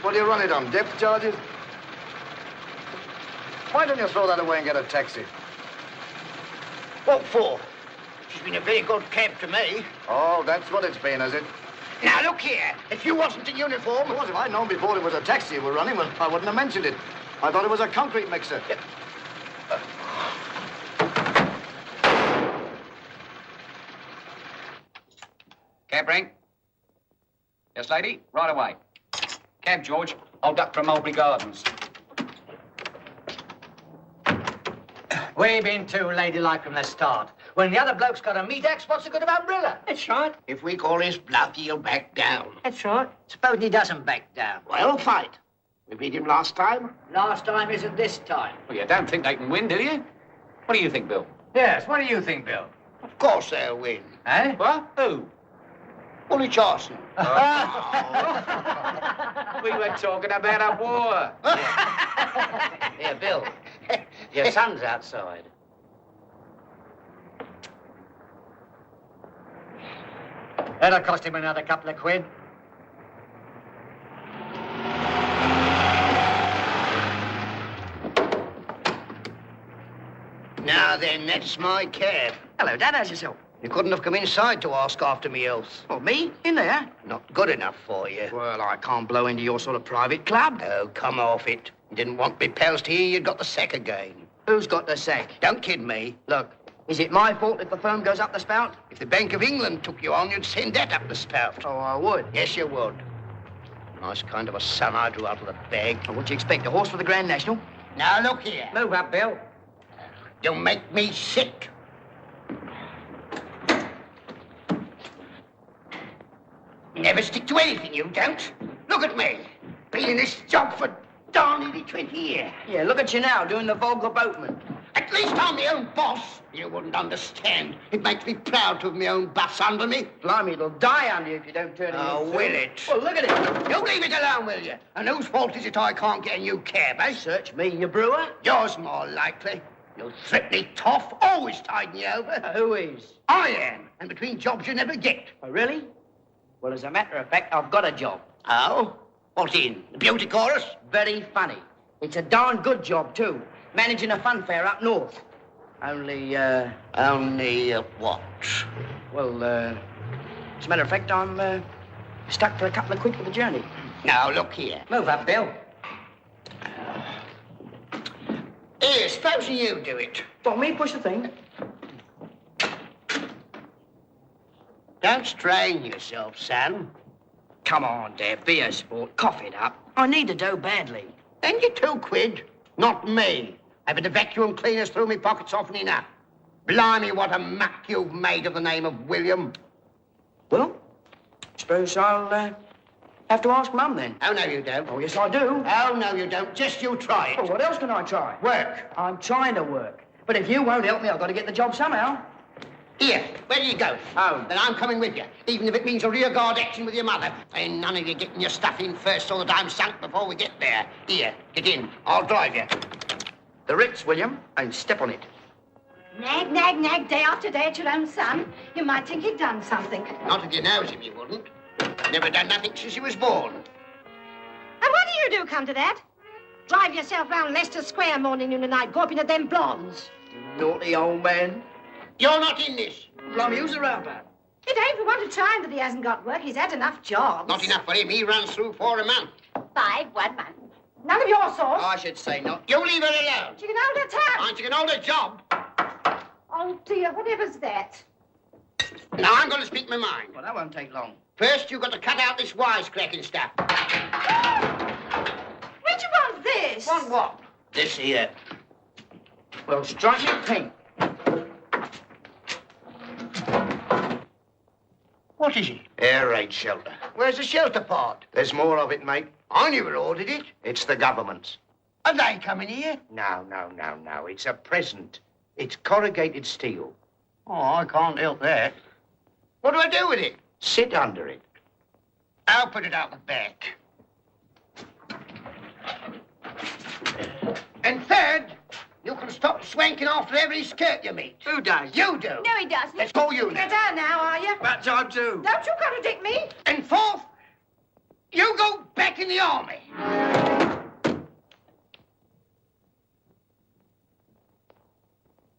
What do you run it on, depth charges? Why don't you throw that away and get a taxi? What for? She's been a very good cab to me. Oh, that's what it's been, is it? Now, look here. If you wasn't in uniform... Of course, if I'd known before it was a taxi you were running, well, I wouldn't have mentioned it. I thought it was a concrete mixer. Cab ring. Yes, lady? Right away. Cab, George. I'll duck from Mulberry Gardens. We been too ladylike from the start. When the other bloke's got a meat axe, what's the good of umbrella? That's right. If we call his bluff, he'll back down. That's right. Suppose he doesn't back down. Well, fight. We beat him last time. Last time isn't this time. Well, you don't think they can win, do you? What do you think, Bill? Yes, what do you think, Bill? Of course they'll win. Eh? What? Who? Woolwich Arsenal. We were talking about a war. Here, Bill. Your son's outside. That'll cost him another couple of quid. Now then, that's my cab. Hello, Dad. How's yourself? You couldn't have come inside to ask after me else. Oh, me? In there? Not good enough for you. Well, I can't blow into your sort of private club. Oh, come off it. You didn't want me pals to hear you'd got the sack again. Who's got the sack? Don't kid me. Look, is it my fault if the firm goes up the spout? If the Bank of England took you on, you'd send that up the spout. Oh, I would. Yes, you would. Nice kind of a son I drew out of the bag. Well, what do you expect, a horse for the Grand National? Now, look here. Move up, Bill. Don't make me sick. Never stick to anything, you don't. Look at me. Been in this job for darn nearly 20 years. Yeah, look at you now, doing the vulgar boatman. At least I'm my own boss. You wouldn't understand. It makes me proud to have my own boss under me. Blimey, it'll die under you if you don't turn it Oh, into. will it? Well, look at it. You leave it alone, will you? And whose fault is it I can't get a new cab, eh? Search me, you brewer. Yours more likely. You threatening toff, always tiding you over. Who is? I am, and between jobs you never get. Oh, really? Well, as a matter of fact, I've got a job. Oh? What in? The beauty chorus? Very funny. It's a darn good job, too. Managing a fun fair up north. Only, what? Well, as a matter of fact, I'm, stuck for a couple of quid for the journey. Now, look here. Move up, Bill. Here, supposing you do it. Want me push the thing? Don't strain yourself, son. Come on, Dad, be a sport. Cough it up. I need the dough badly. Then you 2 quid. Not me. I've had the vacuum cleaners through me pockets often enough. Blimey, what a muck you've made of the name of William. Well, suppose I'll, have to ask Mum, then. Oh, no, you don't. Oh, yes, I do. Oh, no, you don't. Just you try it. Well, what else can I try? Work. I'm trying to work. But if you won't help me, I've got to get the job somehow. Here, where do you go? Home. Then I'm coming with you, even if it means a rearguard action with your mother. And none of you getting your stuff in first so that I'm sunk before we get there. Here, get in. I'll drive you. The Ritz, William, and step on it. Nag, nag, nag, day after day at your own son. You might think he'd done something. Not if you knows him, you wouldn't. Never done nothing since he was born. And what do you do, come to that? Drive yourself round Leicester Square morning, noon and night, gawping at them blondes. Naughty old man. You're not in this. Blimey, who's around that? It ain't for want of trying that he hasn't got work. He's had enough jobs. Not enough for him. He runs through 4 a month. 5 1 month. None of your sauce. I should say not. You leave her alone. She can hold her tongue. Aren't you can hold a job? Oh, dear, whatever's that? Now, I'm going to speak my mind. Well, that won't take long. First, you've got to cut out this wisecracking stuff. Where'd you want this? Want what? This here. Well, strike it pink. What is it? Air raid shelter. Where's the shelter part? There's more of it, mate. I never ordered it. It's the government's. Are they coming here? No. It's a present. It's corrugated steel. Oh, I can't help that. What do I do with it? Sit under it. I'll put it out the back. And third, you can stop swanking after every skirt you meet. Who does? You do. No, he doesn't. Let's go you Get now. down now, are you? That's I do. Don't you contradict me. And fourth, you go back in the army.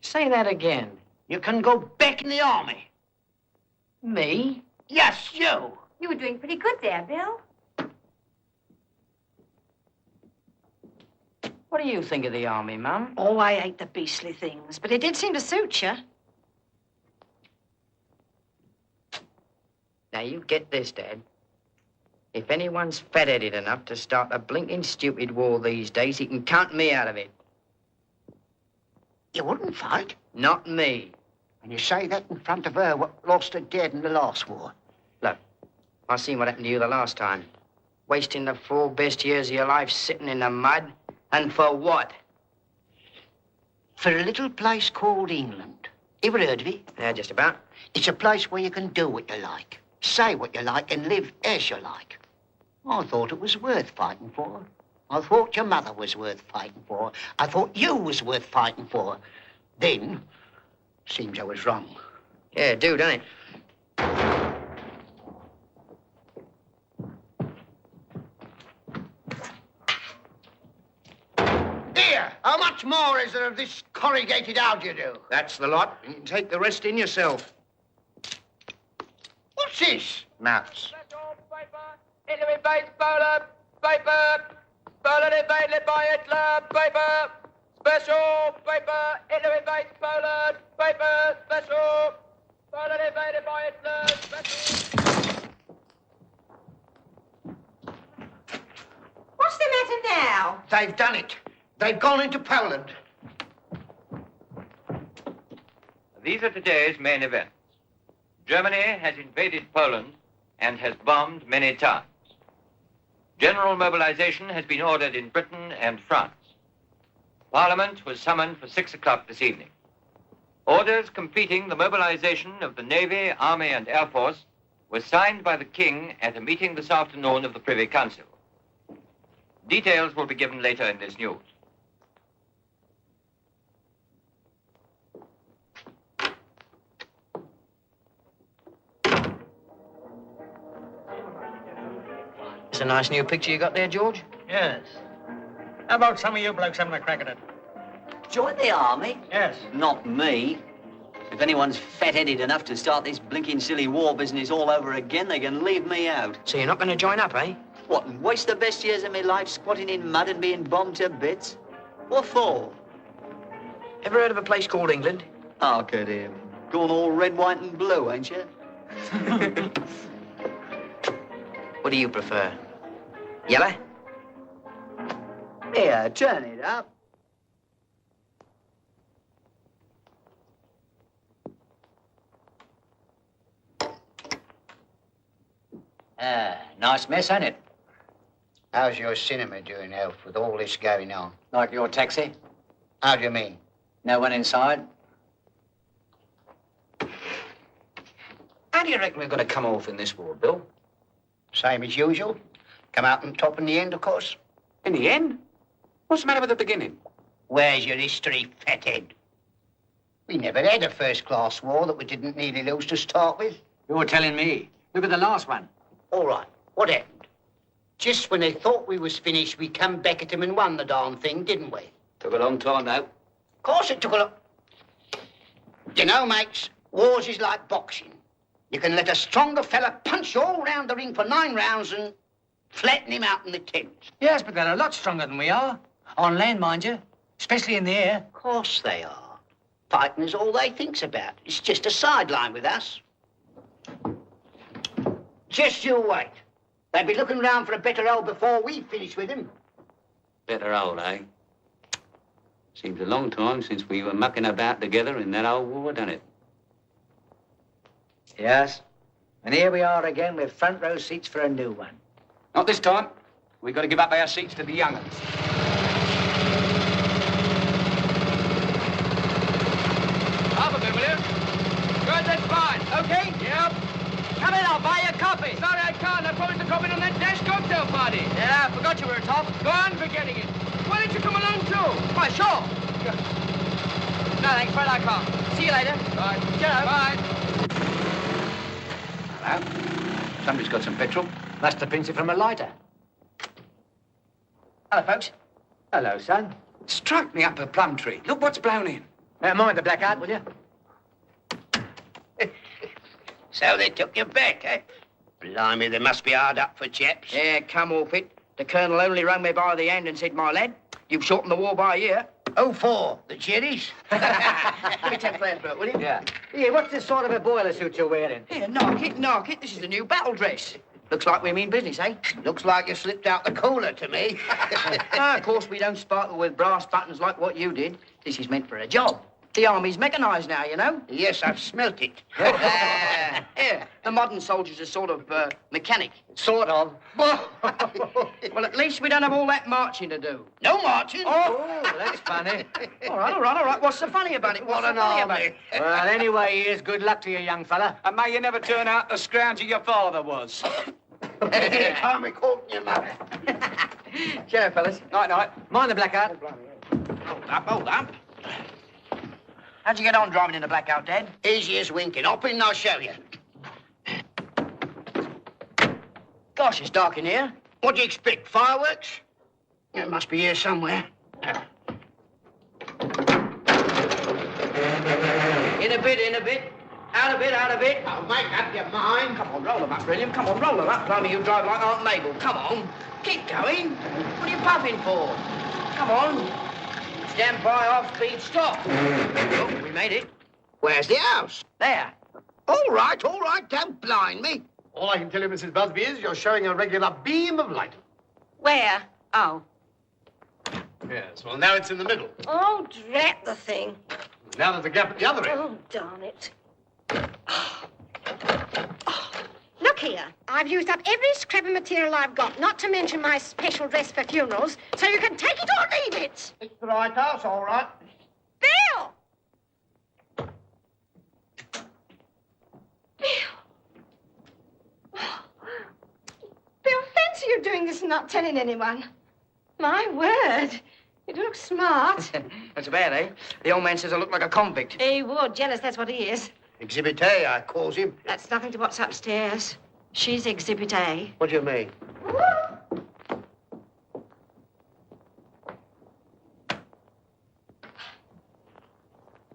Say that again. You can go back in the army. Me? Yes, you. You were doing pretty good there, Bill. What do you think of the army, Mum? Oh, I hate the beastly things, but it did seem to suit you. Now, you get this, Dad. If anyone's fat-headed enough to start a blinking stupid war these days, he can count me out of it. You wouldn't fight? Not me. And you say that in front of her, what lost her dead in the last war. Look, I seen what happened to you the last time. Wasting the 4 best years of your life sitting in the mud. And for what? For a little place called England. Ever heard of it? Yeah, just about. It's a place where you can do what you like, say what you like, and live as you like. I thought it was worth fighting for. I thought your mother was worth fighting for. I thought you was worth fighting for. Then, seems I was wrong. Yeah, it do, don't it? Here, how much more is there of this corrugated algae? That's the lot. You can take the rest in yourself. What's this? Nuts. Italy invades Poland. Paper. Poland invaded by Hitler. Paper. Special. Paper. Italy invades Poland. Paper. Special. Poland invaded by Hitler. Special. What's the matter now? They've done it. They've gone into Poland. These are today's main events. Germany has invaded Poland and has bombed many towns. General mobilization has been ordered in Britain and France. Parliament was summoned for 6 o'clock this evening. Orders completing the mobilization of the Navy, Army, and Air Force were signed by the King at a meeting this afternoon of the Privy Council. Details will be given later in this news. It's a nice new picture you got there, George. Yes. How about some of you blokes having a crack at it? Join the army? Yes. Not me. If anyone's fat-headed enough to start this blinking silly war business all over again, they can leave me out. So you're not going to join up, eh? What, and waste the best years of my life squatting in mud and being bombed to bits? What for? Ever heard of a place called England? Hark at him. Gone all red, white and blue, ain't you? What do you prefer? Yellow? Here, turn it up. Nice mess, ain't it? How's your cinema doing, Elf, with all this going on? Like your taxi? How do you mean? No one inside? How do you reckon we're going to come off in this war, Bill? Same as usual. Come out on top in the end, of course. In the end? What's the matter with the beginning? Where's your history, fathead? We never had a first-class war that we didn't nearly lose to start with. You're telling me. Look at the last one. All right, what happened? Just when they thought we was finished, we come back at them and won the darn thing, didn't we? Took a long time, though. Of course it took a lot. You know, mates, wars is like boxing. You can let a stronger fella punch you all round the ring for 9 rounds and flatten him out in the 10th. Yes, but they're a lot stronger than we are. On land, mind you. Especially in the air. Of course they are. Fighting is all they thinks about. It's just a sideline with us. Just you wait. They'll be looking round for a better hole before we finish with him. Better old, eh? Seems a long time since we were mucking about together in that old war, doesn't it? Yes. And here we are again with front row seats for a new one. Not this time. We've got to give up our seats to the young uns. Half a bit, will you? Good, that's fine. Okay? Yep. Come in, I'll buy you a coffee. Sorry, I can't. I promised to come in on that dash cocktail party. Yeah, I forgot you were a top. Go on forgetting it. Why don't you come along, too? Why, sure. No, thanks, but I can't. See you later. Right. Cheerio. Bye. Hello. Somebody's got some petrol. Must have pinched it from a lighter. Hello, folks. Hello, son. Strike me up a plum tree. Look what's blown in. Mind the blackout, will you? So they took you back, eh? Blimey, they must be hard up for chaps. Yeah, come off it. The Colonel only wrung me by the hand and said, my lad, you've shortened the war by a year. Oh, for the cherries? Give me 10 flans for it, will you? Yeah. Here, what's this sort of a boiler suit you're wearing? Here, knock it, knock it. This is the new battle dress. Looks like we mean business, eh? Looks like you slipped out the cooler to me. Of course, we don't sparkle with brass buttons like what you did. This is meant for a job. The army's mechanised now, you know. Yes, I've smelt it. Yeah, the modern soldier's a sort of mechanic. Sort of. Well, at least we don't have all that marching to do. No marching? Oh, that's funny. All right. What's so funny about it? What's so funny about it? Well, anyway, here's good luck to you, young fella. And may you never turn out the scrounger your father was. Tommy caught your mother. Cheerio, fellas. Night. Mind the blackout. Hold up. How'd you get on driving in the blackout, Dad? Easy as winking. Hop in and I'll show you. Gosh, it's dark in here. What do you expect, fireworks? It must be here somewhere. In a bit. Out a bit. I'll make up your mind. Come on, roll them up, William. Come on, roll them up. Blimey, you drive like Aunt Mabel. Come on. Keep going. What are you puffing for? Come on. Stand by, off speed, stop. Oh, we made it. Where's the house? There. All right, don't blind me. All I can tell you, Mrs. Busby, is you're showing a regular beam of light. Where? Oh. Yes, well, now it's in the middle. Oh, drat the thing. Now there's a gap at the other end. Oh, darn it. Look here. I've used up every scrap of material I've got, not to mention my special dress for funerals, so you can take it or leave it. It's the right house, all right. Bill! Bill, fancy you doing this and not telling anyone. My word. You look smart. That's bad, eh? The old man says I look like a convict. He would. Jealous, that's what he is. Exhibit A, I calls him. That's nothing to what's upstairs. She's Exhibit A. What do you mean?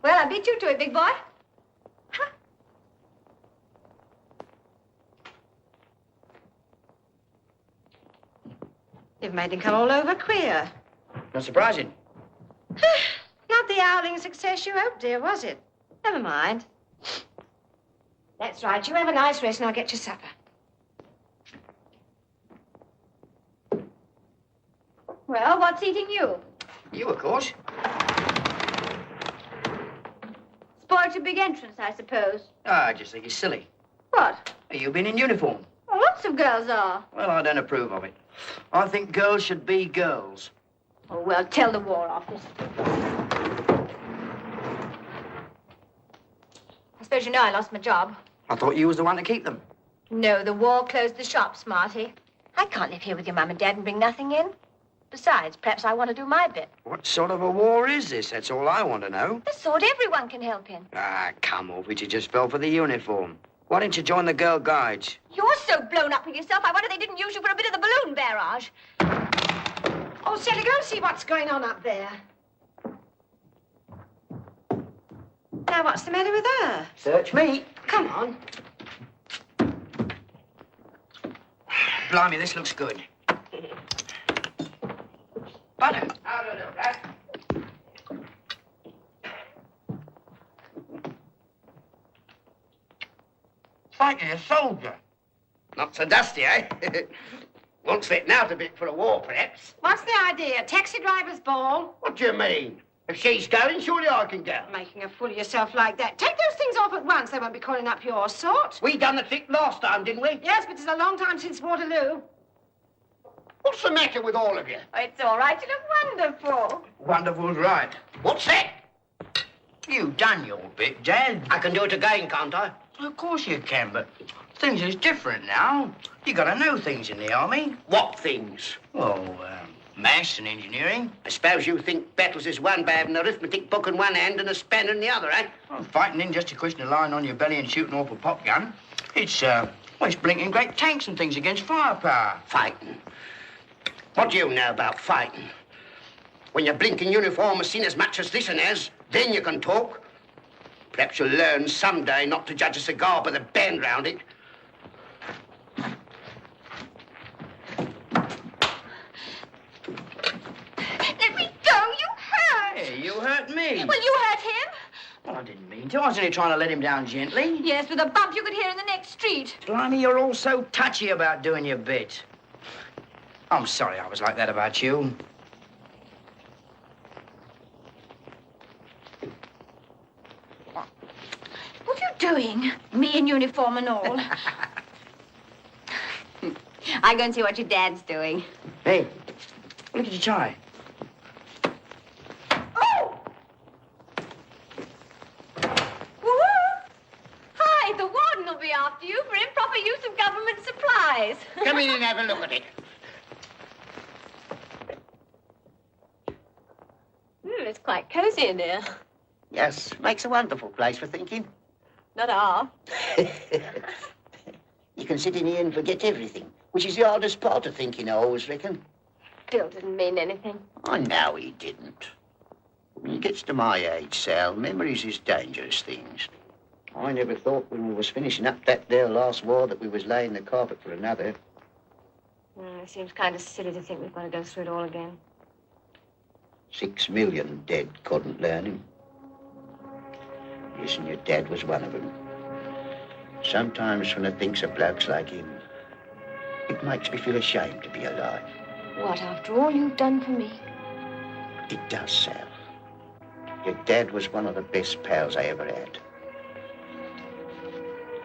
Well, I beat you to it, big boy. You've made him come all over queer. Not surprising. Not the howling success you hoped, dear, was it? Never mind. That's right. You have a nice rest and I'll get you supper. Well, what's eating you? You, of course. Spoiled your big entrance, I suppose. I just think it's silly. What? You've been in uniform. Well, lots of girls are. Well, I don't approve of it. I think girls should be girls. Oh, well, tell the War Office. I suppose you know I lost my job. I thought you was the one to keep them. No, the war closed the shop, Smarty. I can't live here with your mum and dad and bring nothing in. Besides, perhaps I want to do my bit. What sort of a war is this? That's all I want to know. The sort everyone can help in. Ah, come off it. You just fell for the uniform. Why didn't you join the Girl Guides? You're so blown up with yourself, I wonder they didn't use you for a bit of the balloon barrage. Oh, Sally, go and see what's going on up there. Now, what's the matter with her? Search me. Come on. Blimey, this looks good. Butter. How do you look, lad? Like a soldier. Not so dusty, eh? Won't fit out a bit for a war, perhaps. What's the idea? Taxi driver's ball? What do you mean? If she's going, surely I can go. Making a fool of yourself like that. Take those things off at once. They won't be calling up your sort. We done the trick last time, didn't we? Yes, but it's a long time since Waterloo. What's the matter with all of you? Oh, it's all right. You look wonderful. Wonderful's right. What's that? You've done your bit, Dad. I can do it again, can't I? Of course you can, but things is different now. You got to know things in the army. What things? Oh, maths and engineering. I suppose you think battles is won by having an arithmetic book in one hand and a spanner in the other, eh? Well, fighting in just a question of lying on your belly and shooting off a pop gun. It's blinking great tanks and things against firepower. Fighting. What do you know about fighting? When your blinking uniform is seen as much as this and as, then you can talk. Perhaps you'll learn someday not to judge a cigar by the band round it. Let me go, you hurt. Hey, you hurt me. Well, you hurt him. Well, I didn't mean to. I was only trying to let him down gently. Yes, with a bump you could hear in the next street. Blimey, you're all so touchy about doing your bit. I'm sorry I was like that about you. What are you doing? Me in uniform and all. I'll go and see what your dad's doing. Hey, look at your tie. Oh! Woo-hoo! Hi, the warden will be after you for improper use of government supplies. Come in and have a look at it. It's quite cozy in here. Yes, makes a wonderful place for thinking. Not all. You can sit in here and forget everything, which is the hardest part of thinking, I always reckon. Bill didn't mean anything. I know he didn't. When he gets to my age, Sal, memories is dangerous things. I never thought when we was finishing up that there last war that we was laying the carpet for another. It seems kind of silly to think we've got to go through it all again. 6 million dead couldn't learn him. Yes, and your dad was one of them. Sometimes when I thinks of blokes like him, it makes me feel ashamed to be alive. What, after all you've done for me? It does, Sal. Your dad was one of the best pals I ever had.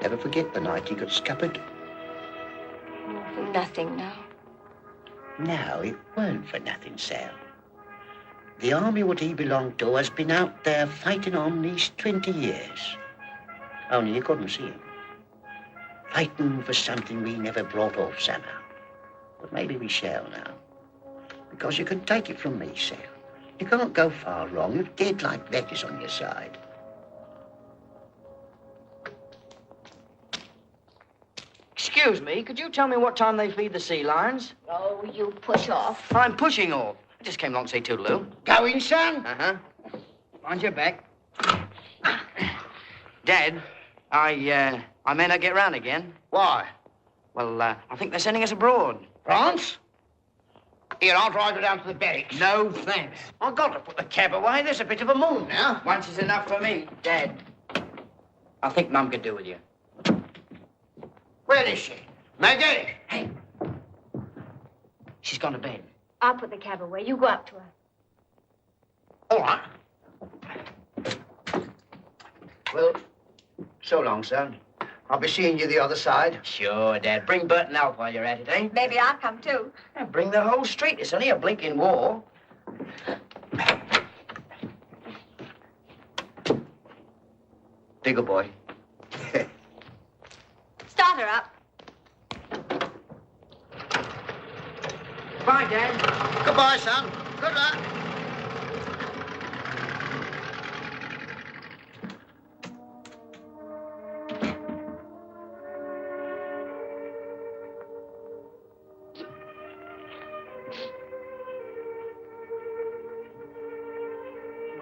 Never forget the night he got scuppered. For nothing now. No, it weren't for nothing, Sal. The army what he belonged to has been out there fighting on these 20 years. Only you couldn't see him. Fighting for something we never brought off somehow. But maybe we shall now. Because you can take it from me, Sal. You can't go far wrong if dead like that is on your side. Excuse me, could you tell me what time they feed the sea lions? Oh, you push off. I'm pushing off. I just came along to say toodaloo. Going, son? Uh-huh. Mind your back. Dad, I may not get round again. Why? Well, I think they're sending us abroad. France? Here, I'll drive you down to the barracks. No, thanks. I've got to put the cab away. There's a bit of a moon now. Once is enough for me, Dad. I think Mum could do with you. Where is she? Maggie? Hey. She's gone to bed. I'll put the cab away. You go up to her. All right. Well, so long, son. I'll be seeing you the other side. Sure, Dad. Bring Burton out while you're at it, eh? Maybe I'll come too. Yeah, bring the whole street. It's only a blinking war. Digger boy. Start her up. Bye, Dad. Goodbye, son. Good luck.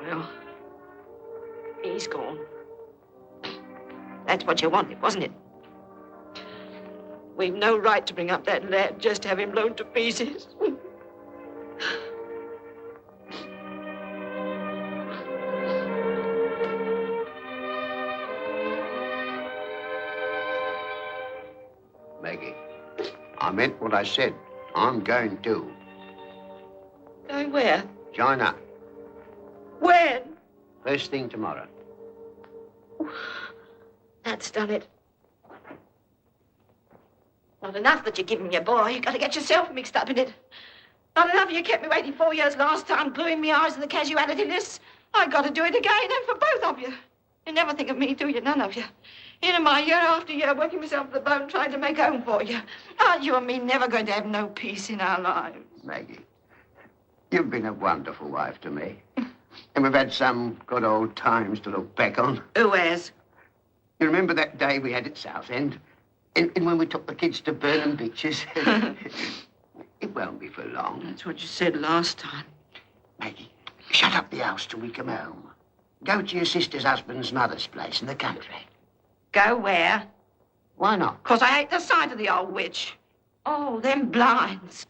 Well, he's gone. That's what you wanted, wasn't it? We've no right to bring up that lad, just have him blown to pieces. Maggie, I meant what I said. I'm going to. Going where? Join up. When? First thing tomorrow. That's done it. Not enough that you give him your boy. You got to get yourself mixed up in it. Not enough you kept me waiting 4 years last time, gluing me eyes in the casualty list. I got to do it again, and for both of you. You never think of me, do you? None of you. Here am I, year after year, working myself to the bone, trying to make home for you. Aren't you and me never going to have no peace in our lives? Maggie, you've been a wonderful wife to me. And we've had some good old times to look back on. Who has? You remember that day we had at Southend? And when we took the kids to Burnham Beaches? It won't be for long. That's what you said last time. Maggie, shut up the house till we come home. Go to your sister's husband's mother's place in the country. Go where? Why not? 'Cause I hate the sight of the old witch. Oh, them blinds.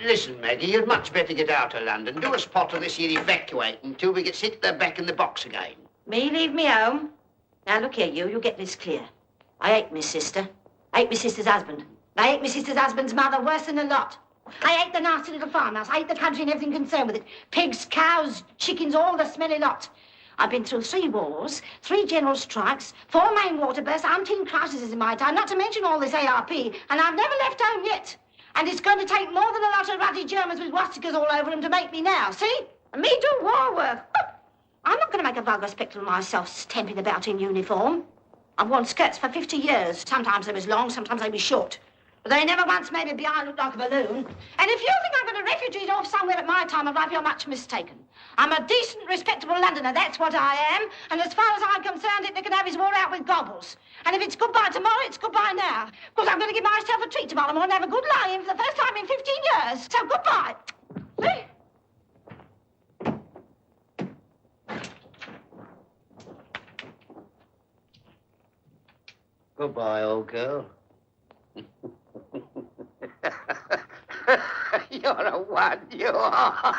Listen, Maggie, you'd much better get out of London. Do a spot of this here evacuating until we get sit there back in the box again. Me leave me home? Now, look here, you'll get this clear. I hate my sister. I hate my sister's husband. I hate my sister's husband's mother worse than a lot. I hate the nasty little farmhouse. I hate the country and everything concerned with it. Pigs, cows, chickens, all the smelly lot. I've been through 3 wars, 3 general strikes, 4 main water bursts, umpteen crises in my time, not to mention all this ARP, and I've never left home yet. And it's going to take more than a lot of ruddy Germans with swastikas all over them to make me now, see? And me do war work. I'm not going to make a vulgar spectacle of myself stamping about in uniform. I've worn skirts for 50 years. Sometimes they was long, sometimes they was short. But they never once made me behind look like a balloon. And if you think I'm going to refugee off somewhere at my time of life, you're much mistaken. I'm a decent, respectable Londoner, that's what I am. And as far as I'm concerned, Hitler can have his war out with gobbles. And if it's goodbye tomorrow, it's goodbye now. Because I'm going to give myself a treat tomorrow morning and have a good lie-in for the first time in 15 years. So goodbye. See? Goodbye, old girl. You're a one, you are.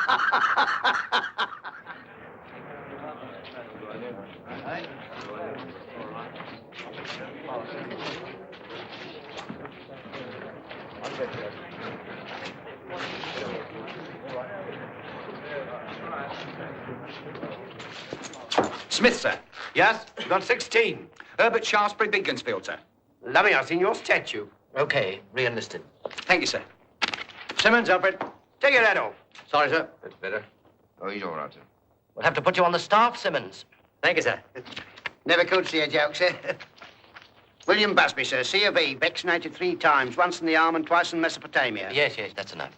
Smith, sir. Yes? Got 16. Herbert Shaftesbury, Beaconsfield, sir. Lummy, I've seen your statue. Okay, re-enlisted. Thank you, sir. Simmons, Alfred. Take your hat off. Sorry, sir. That's better. Oh, he's all right, sir. We'll have to put you on the staff, Simmons. Thank you, sir. Never could see a joke, sir. William Busby, sir, C of E, vaccinated 3 times, once in the arm and twice in Mesopotamia. Yes, that's enough.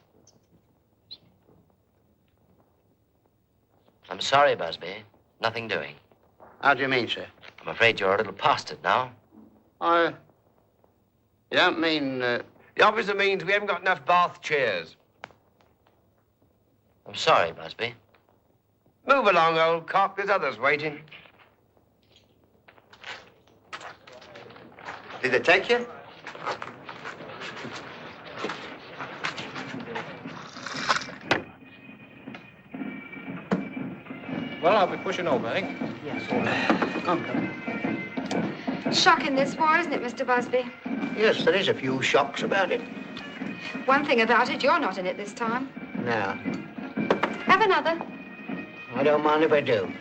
I'm sorry, Busby. Nothing doing. How do you mean, sir? I'm afraid you're a little past it now. You don't mean, The officer means we haven't got enough bath chairs. I'm sorry, Busby. Move along, old cock. There's others waiting. Did they take you? Well, I'll be pushing over, I think. Shocking, this war, isn't it, Mr. Busby? yes, there is a few shocks about it. One thing about it, you're not in it this time. No, Have another. I don't mind if I do.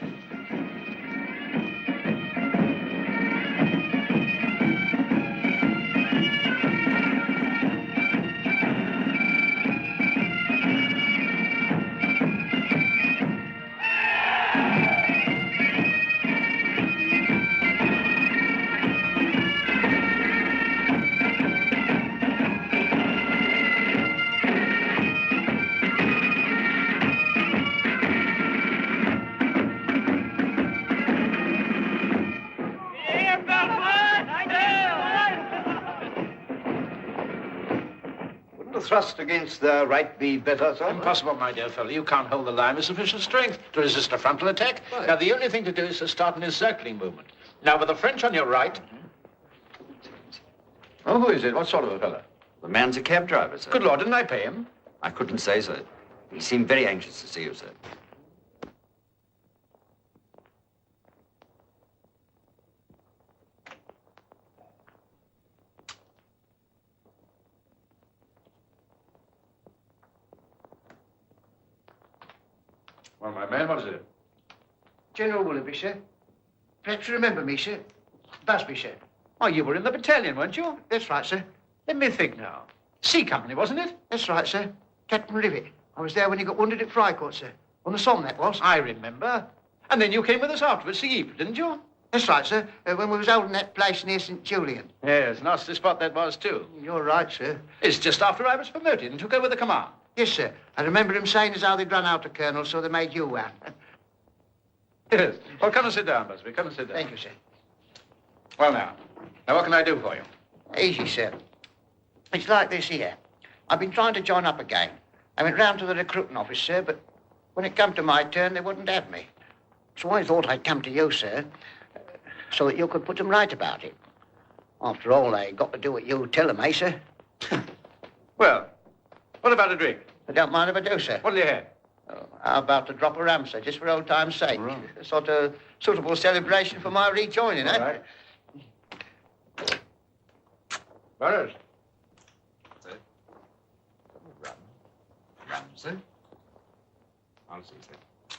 Thrust against the right be better, sir? Impossible, my dear fellow. You can't hold the line with sufficient strength to resist a frontal attack. Right. Now, the only thing to do is to start an encircling movement. Now, with the French on your right... Oh, who is it? What sort of a fellow? The man's a cab driver, sir. Good Lord, didn't I pay him? I couldn't say, sir. He seemed very anxious to see you, sir. Well, my man, what is it? General Willoughby, sir. Perhaps you remember me, sir. Busby, sir. Oh, you were in the battalion, weren't you? That's right, sir. Let me think now. C Company, wasn't it? That's right, sir. Captain Rivet. I was there when he got wounded at Frycourt, sir. On the Somme, that was. I remember. And then you came with us afterwards to Ypres, didn't you? That's right, sir. When we was holding that place near St. Julian. Yes, nasty spot that was, too. You're right, sir. It's just after I was promoted and took over the command. Yes, sir. I remember him saying as how they'd run out of colonels, so they made you one. Yes. Well, come and sit down, Busby. Come and sit down. Thank you, sir. Well, now what can I do for you? Easy, sir. It's like this here. I've been trying to join up again. I went round to the recruiting office, sir, but when it come to my turn, they wouldn't have me. So I thought I'd come to you, sir, so that you could put them right about it. After all, they got to do what you tell them, eh, sir? Well, what about a drink? I don't mind if I do, sir. What'll you have? Oh, how about to drop a ram, sir, just for old time's sake? Right. A sort of suitable celebration for my rejoining, eh? All right. Burroughs. Sir? I'll see, sir.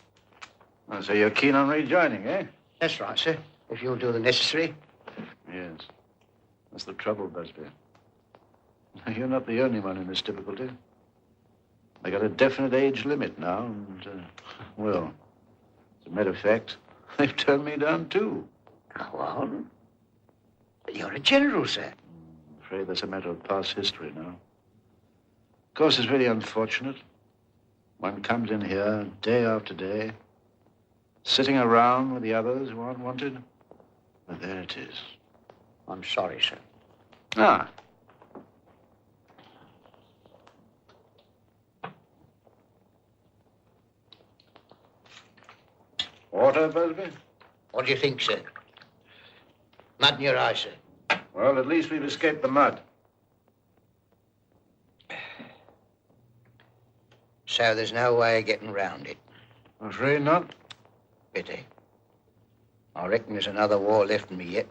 Oh, so you're keen on rejoining, eh? That's right, sir. If you'll do the necessary. Yes. That's the trouble, Busby. You're not the only one in this difficulty. They got a definite age limit now, and, well, as a matter of fact, they've turned me down, too. Go on. But you're a general, sir. I'm afraid that's a matter of past history now. Of course, it's very unfortunate. One comes in here day after day, sitting around with the others who aren't wanted. But there it is. I'm sorry, sir. Ah. Water, Busby? What do you think, sir? Mud in your eyes, sir. Well, at least we've escaped the mud. So there's no way of getting round it. I'm afraid not. Pity. I reckon there's another war left in me yet.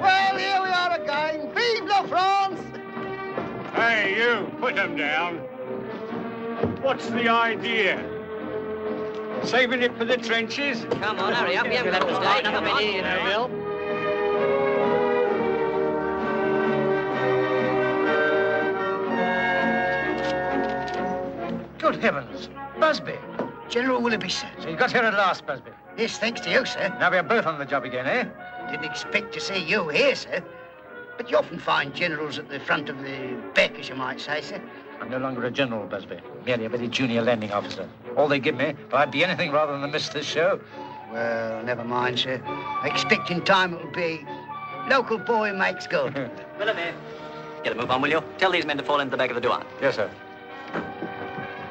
Well, here we are again. Vive la France! Hey, you, put him down. What's the idea? Saving it for the trenches? Come on, hurry up. You haven't left us day. Another minute, you know, Bill. Good heavens. Busby. General Willoughby, sir. So you got here at last, Busby. Yes, thanks to you, sir. Now we're both on the job again, eh? Didn't expect to see you here, sir. But you often find generals at the front of the beck, as you might say, sir. I'm no longer a general, Busby. Merely a very junior landing officer. All they give me, but I'd be anything rather than miss this show. Well, never mind, sir. I expect in time it'll be local boy makes good. Willoughby. Get a move on, will you? Tell these men to fall into the back of the Duan. Yes, sir.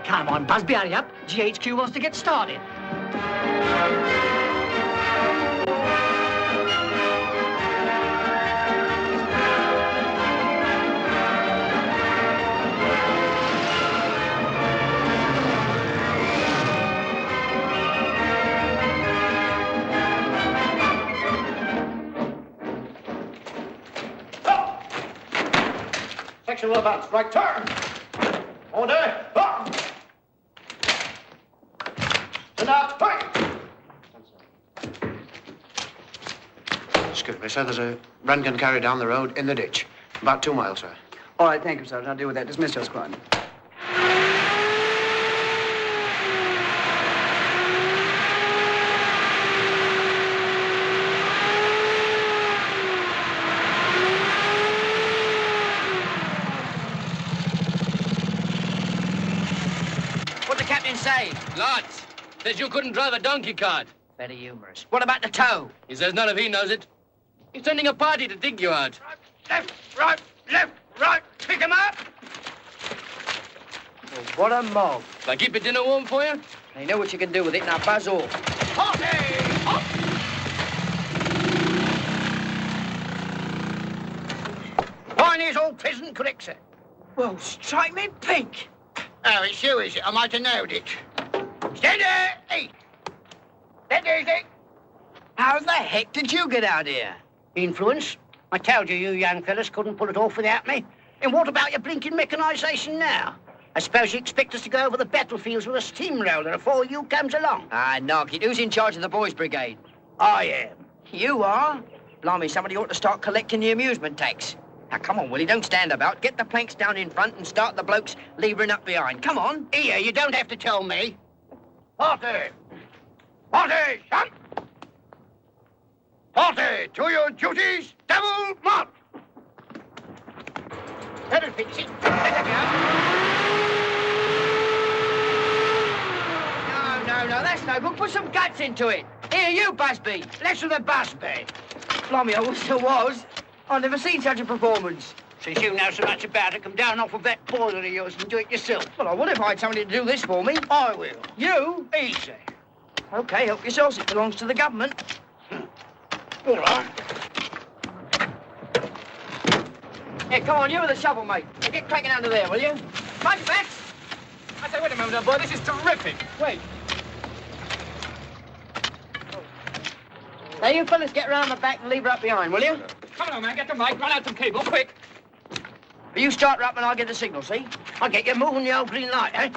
Come on, Busby, hurry up. GHQ wants to get started. Section advance, right turn. Order. Enough, Excuse me, sir. There's a run gun carried down the road in the ditch. About 2 miles, sir. All right, thank you, Sergeant. I'll deal with that. Dismiss your squad. What'd the captain say? Lots. Says you couldn't drive a donkey cart. Very humorous. What about the tow? He says none of he knows it. He's sending a party to dig you out. Left, right, pick him up! Oh, what a mob. Shall I keep your dinner warm for you? They know what you can do with it, now buzz off. Party! Up! Pioneer's all present, correct, sir? Well, strike me pink. Oh, it's you, is it? I might have nailed it. Steady! Steady! How the heck did you get out here? Influence? I told you young fellas couldn't pull it off without me. And what about your blinking mechanisation now? I suppose you expect us to go over the battlefields with a steamroller before you comes along? Ah, knock it. Who's in charge of the boys' brigade? I am. You are? Blimey, somebody ought to start collecting the amusement tax. Now, come on, Willie, don't stand about. Get the planks down in front and start the blokes levering up behind. Come on. Here, you don't have to tell me. Party! Party! Jump! Party, to your duties, double march! That'll fix it. No, that's no good. Put some guts into it. Here, you, Busby. Less of the Busby. Blimey, I wish there was. I've never seen such a performance. Since you know so much about it, come down off of that boiler of yours and do it yourself. Well, I would if I had somebody to do this for me. I will. You? Easy. OK, help yourselves. It belongs to the government. All right. Here, come on, you with the shovel, mate. Now get cracking under there, will you? Mind your backs. I say, wait a moment, old boy. This is terrific. Wait. Now, you fellas get round the back and leave her up behind, will you? Come on, man. Get the mic. Run out some cable, quick. You start her up and I'll get the signal, see? I'll get you moving the old green light, eh?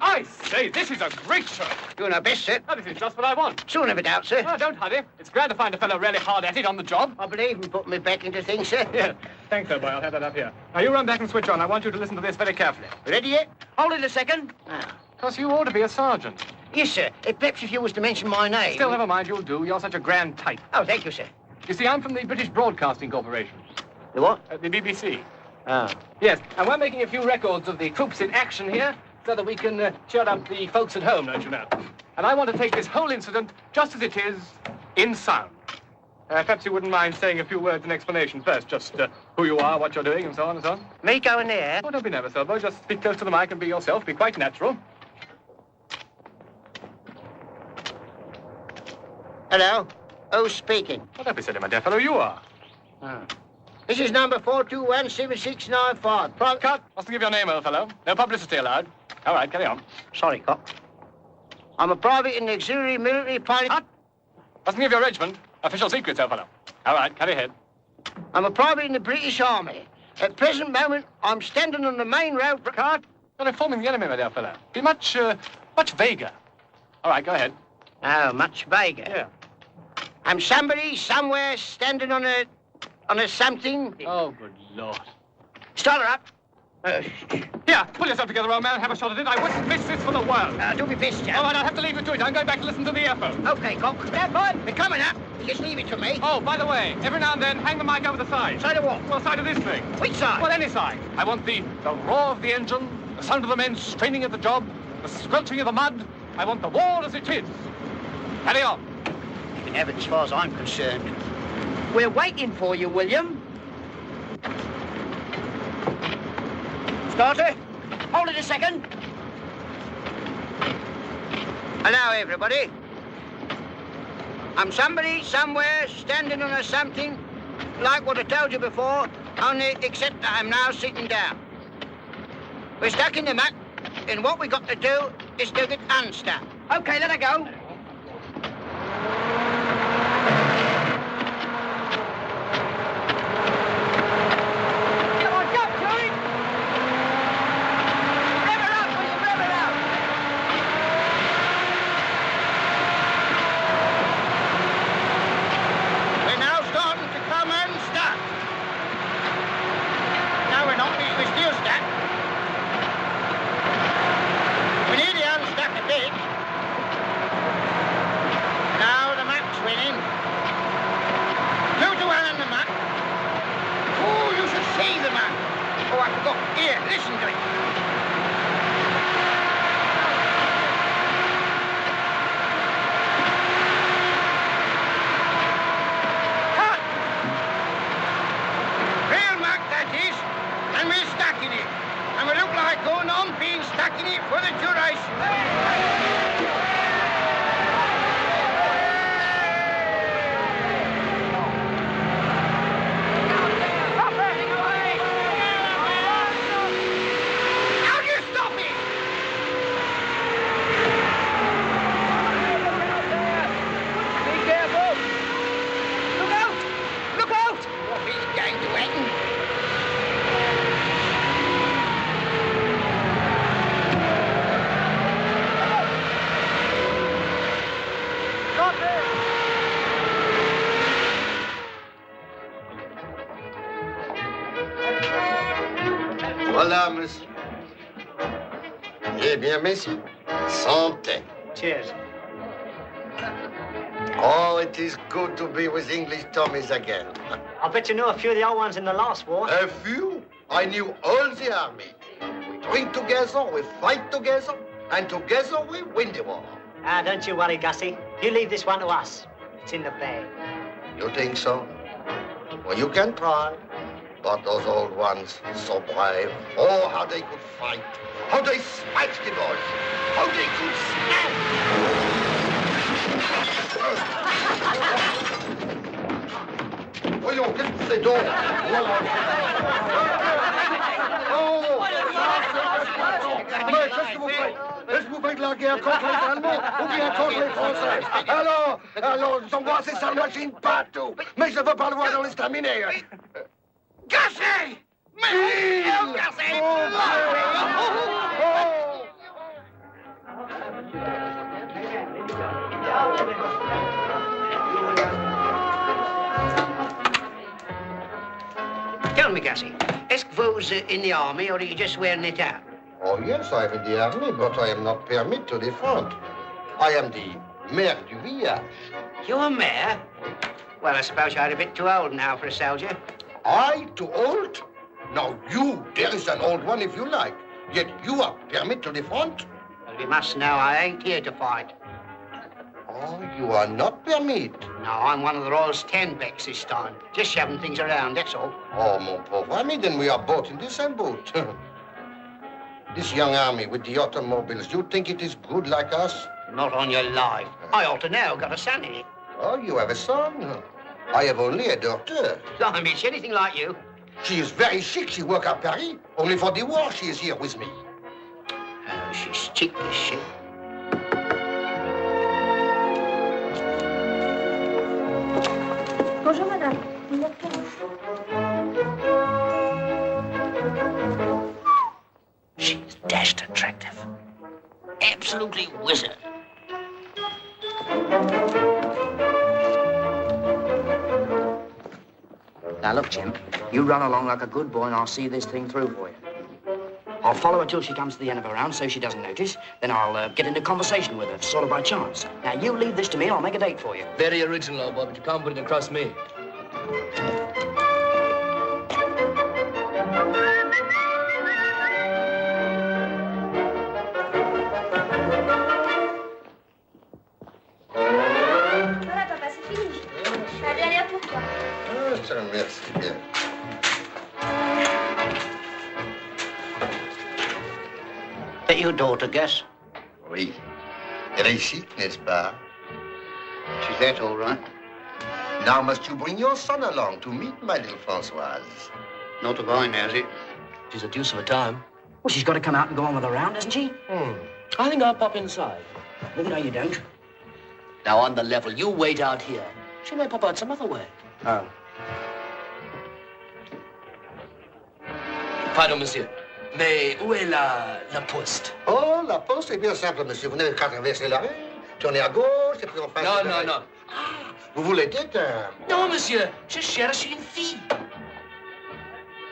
I say, this is a great show. Doing our best, sir. Oh, this is just what I want. Sure, never doubt, sir. Oh, don't hurry. It's grand to find a fellow really hard at it on the job. I believe in putting me back into things, sir. Yeah. Thanks, old boy. I'll have that up here. Now, you run back and switch on. I want you to listen to this very carefully. Ready yet? Hold it a second. Because you ought to be a sergeant. Yes, sir. Perhaps if you was to mention my name. Still, never mind. You'll do. You're such a grand type. Oh, thank you, sir. You see, I'm from the British Broadcasting Corporation. The what? The BBC. Oh. Yes, and we're making a few records of the troops in action here so that we can cheer up the folks at home, don't you know? And I want to take this whole incident just as it is, in sound. Perhaps you wouldn't mind saying a few words in explanation first, just who you are, what you're doing, and so on and so on. Me going there? Oh, don't be nervous, old boy. Just speak close to the mic and be yourself. Be quite natural. Hello? Who's speaking? Well, don't be silly, my dear fellow. You are. Oh. This is number 4217695. Cut. Must give your name, old fellow. No publicity allowed. All right, carry on. Sorry, Cock. I'm a private in the auxiliary military pilot. Cut. Mustn't give your regiment. Official secrets, old fellow. All right, carry ahead. I'm a private in the British Army. At present moment, I'm standing on the main road. Cut. You're informing the enemy, my dear fellow. Be much vaguer. All right, go ahead. Oh, much vaguer. Yeah. I'm somebody somewhere standing on a something. Oh, good Lord. Start her up. Here, pull yourself together, old man. Have a shot at it. I wouldn't miss this for the world. Do me best, Jack. All right, I'll have to leave you to it. I'm going back to listen to the earphone. OK, Cock. Stand by. They're coming up. Just leave it to me. Oh, by the way, every now and then, hang the mic over the side. Side of what? Well, side of this thing. Which side? Well, any side. I want the roar of the engine, the sound of the men straining at the job, the squelching of the mud. I want the war as it is. Carry on. You can have it as far as I'm concerned. We're waiting for you, William. Starter? Hold it a second. Hello, everybody. I'm somebody somewhere standing on a something like what I told you before, only except I'm now sitting down. We're stuck in the muck, and what we got to do is to get unstuck. OK, let her go. Come on, go, Joey. Rev her up, William, rev her up. We're now starting to come unstuck. No, we're not. We're still stuck. We nearly unstuck a bit. Now the muck's winning. 2-1 in the muck. Oh, you should see the muck. Oh, I forgot. Here, listen to it. Cut! Real muck, that is. And we're stuck in it. And we look like going on being stuck in it for the duration. How do you stop it? Be careful. Look out! Look out! What is going to happen? Stop it! Voilà, monsieur. Eh bien, messieurs, santé. Cheers. Oh, it is good to be with English Tommies again. I bet you knew a few of the old ones in the last war. A few? I knew all the army. We drink together, we fight together, and together we win the war. Ah, don't you worry, Gussie. You leave this one to us. It's in the bag. You think so? Well, you can try. But those old ones, so brave. Oh, how they could fight. How they spiked the boys. How they could snap. Voyons, qu'est-ce que c'est donc? Oh! Mais qu'est-ce que vous faites? Est-ce que vous faites la guerre contre les Allemands ou bien contre les Français? Alors, j'envoie ces sales machines partout. Mais je veux pas le voir dans l'estaminet. Gussie! Mais... Oh, Gussie! Tell me, Gussie, est-ce que vous in the army or are you just wearing it out? Oh, yes, I'm in the army, but I am not permitted to the front. I am the maire du village. You're a mayor? Well, I suppose you're a bit too old now for a soldier. I too old? Now you, there is an old one if you like. Yet you are permitted to the front? Well, you must know I ain't here to fight. Oh, you are not permitted? No, I'm one of the Royal Stenbecks this time. Just shoving things around, that's all. Oh, mon pauvre ami, then we are both in the same boat. This young army with the automobiles, you think it is good like us? Not on your life. I ought to know, got a son in it. Oh, you have a son? I have only a daughter. Blimey, is she anything like you? She is very chic. She works at Paris. Only for the war she is here with me. Oh, she's chic, is she? Bonjour, madame. She's dashed attractive. Absolutely wizard. Now, look, Jim, you run along like a good boy and I'll see this thing through for you. I'll follow her till she comes to the end of her round so she doesn't notice. Then I'll get into conversation with her, sort of by chance. Now, you leave this to me and I'll make a date for you. Very original, old boy, but you can't put it across me. Voilà, papa, c'est fini. La dernière pour toi. Ah, tiens, merci bien. That your daughter, Gus? Oui. Elle est chic, n'est-ce pas? She's that all right. Now must you bring your son along to meet my little Françoise? Not if I knows it. She's a deuce of a time. Well, she's got to come out and go on with her round, hasn't she? I think I'll pop inside. Well, no, you don't. Now, on the level, you wait out here. She may pop out some other way. Oh. Pardon, monsieur. Mais où est la poste? Oh, la poste est bien simple, monsieur. Vous n'avez qu'à traverser la rue, tourner à gauche et puis en face. Non. Ah, vous voulez dire que... Non, monsieur. Je cherche une fille.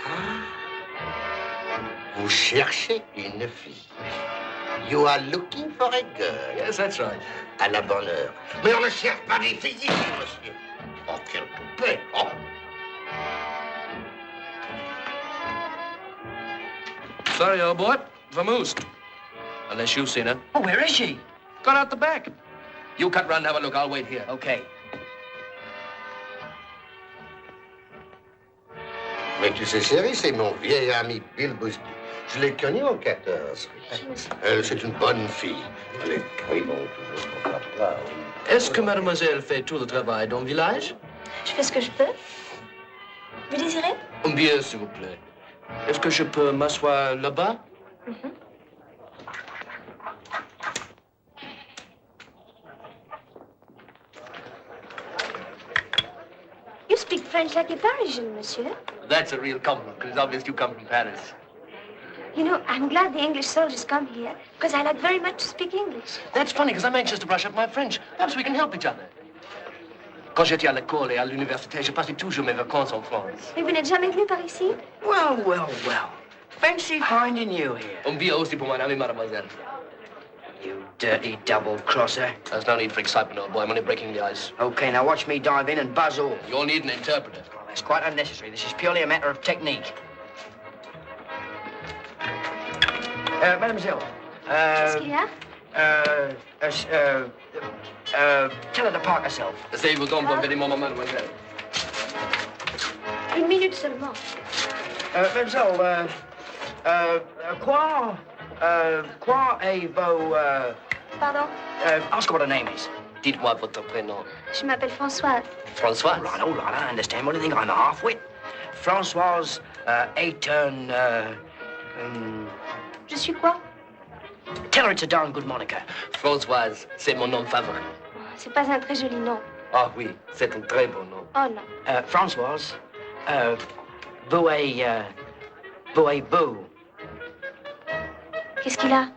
Ah. Vous cherchez une fille. You are looking for a girl. Yes, that's right. À la bonne heure. Mais on ne cherche pas des filles ici, monsieur. Oh, quelle poupée. Oh. Sorry, old boy. Vamoosed. Unless you've seen her. Oh, where is she? Gone out the back. You cut round and have a look. I'll wait here. Okay. Mais tu sais, chérie, c'est mon vieil ami Bill Busby. Je l'ai connu en 14. C'est une bonne fille. Elle est très bonne, toujours. Est-ce que mademoiselle fait tout le travail dans le village? Je fais ce que je peux. Vous désirez? Bien, s'il vous plaît. Est-ce que je peux m'asseoir là-bas? You speak French like a Parisian, monsieur. That's a real compliment, because it's obvious you come from Paris. You know, I'm glad the English soldiers come here, because I like very much to speak English. That's funny, because I'm anxious to brush up my French. Perhaps we can help each other. Quand j'étais à l'école et à l'université, je passais toujours mes vacances en France. Mais vous n'êtes jamais venu par ici? Well. Fancy finding you here. Un billet aussi pour mon amie, mademoiselle. You dirty double-crosser. There's no need for excitement, old boy. I'm only breaking the ice. Okay, now watch me dive in and buzz all. You'll need an interpreter. Well, that's quite unnecessary. This is purely a matter of technique. Mademoiselle. Qu'est-ce qu'il y a? Tell her to park herself. Essayez vos ombres, enverrez-moi, mademoiselle. Une minute seulement. Mademoiselle, quoi est vos, Pardon? ask her what her name is. Dites-moi votre prénom. Je m'appelle Françoise. Françoise? All right, I understand. What do you think? I'm a half-wit. Françoise, Ayton, Je suis quoi? Tell her it's a darn good moniker. Françoise, c'est mon nom favori. C'est pas un très joli nom. Ah oui, c'est un très beau nom. Oh non. Françoise, vous êtes beau. Qu'est-ce qu'il a?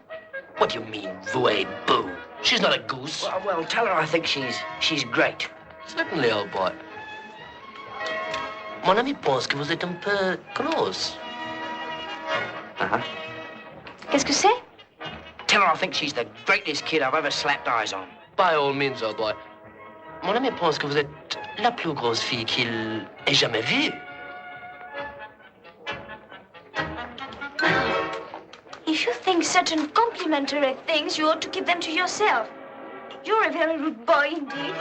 What do you mean, vous êtes beau? She's not a goose. Well, tell her I think she's great. Certainly, old boy. Mon ami pense que vous êtes un peu grosse. Uh-huh. Qu'est-ce que c'est? Tell her I think she's the greatest kid I've ever slapped eyes on. By all means, old boy. Mon ami pense que vous êtes la plus grosse fille qu'il ait jamais vue. If you think certain complimentary things, you ought to keep them to yourself. You're a very rude boy indeed.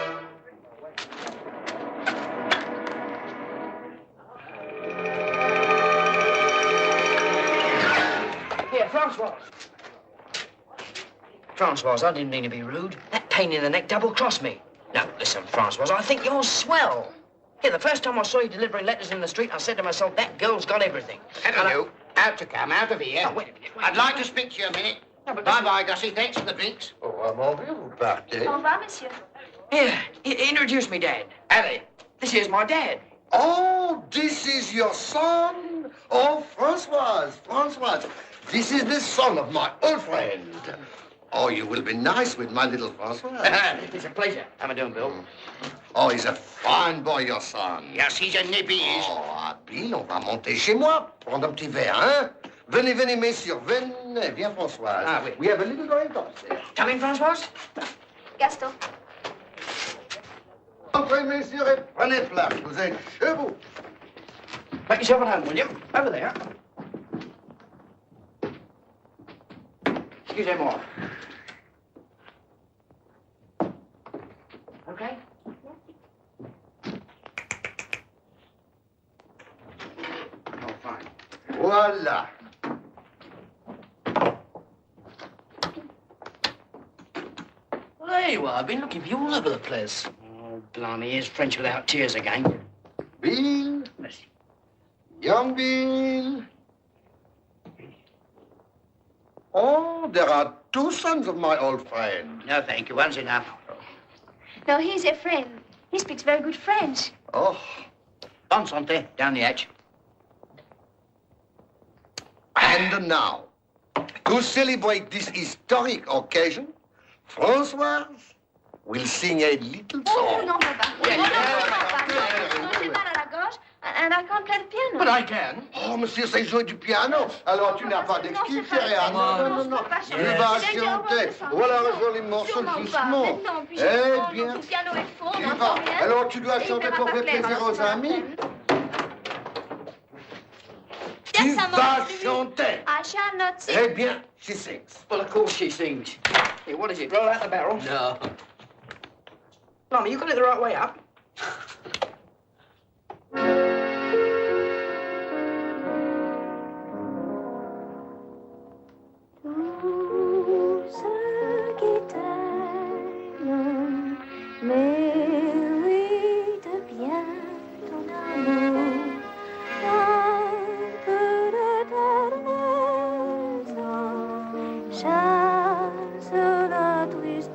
Here, Françoise. Françoise, I didn't mean to be rude. That pain in the neck double-crossed me. Now, listen, Françoise, I think you're swell. Here, the first time I saw you delivering letters in the street, I said to myself, that girl's got everything. Hello. Out to come, out of here. Oh, wait a minute. I'd like to speak to you a minute. Bye-bye, Gussie. Thanks for the drinks. Oh, à mon vieux, vous partez. Au revoir, monsieur. Here, introduce me, Dad. Allez, this is my dad. Oh, this is your son? Oh, Françoise. This is the son of my old friend. Oh, you will be nice with my little Françoise. It's a pleasure. How am I doing, Bill? Oh, he's a fine boy, your son. Yes, he's a nippy, he is. Oh, Bill, on va monter chez moi, prendre un petit verre, hein? Venez, messieurs, venez. Viens, Françoise. Ah, oui. We have a little drink upstairs. Come in, Françoise. Gaston. Entrez, messieurs, et prenez place. Vous êtes chez vous. Make yourself at home, will you? Over there. Excusez-moi. Okay? Oh, fine. Voilà. There you are. I've been looking for you all over the place. Oh, blimey, here's French without tears again. Bill. Young Bill. Oh, there are two sons of my old friend. No, thank you. One's enough. No, he's a friend. He speaks very good French. Oh. Bon santé, down the hatch. And now, to celebrate this historic occasion, Françoise will sing a little Oh, song. non, papa. Non, j'ai mal à la gorge, and I can't play the piano. But I can. Oh, monsieur sait jouer du piano. Alors tu n'as pas d'excuse, c'est rien. Non. Tu vas chanter. Voilà un joli morceau doucement. Eh bien, le piano est faux, tu on vas. n'entend rien. Alors tu dois Et il chanter verra pour pas faire plaire, plaisir alors aux c'est pas amis. Yes, Tu I'm vas on the chanter. I shall not sing. Eh bien, she sings. Well, of course she sings. Here, what is it? Roll out the barrel? No. Blimey, you got it the right way up. Chasse la tristesse,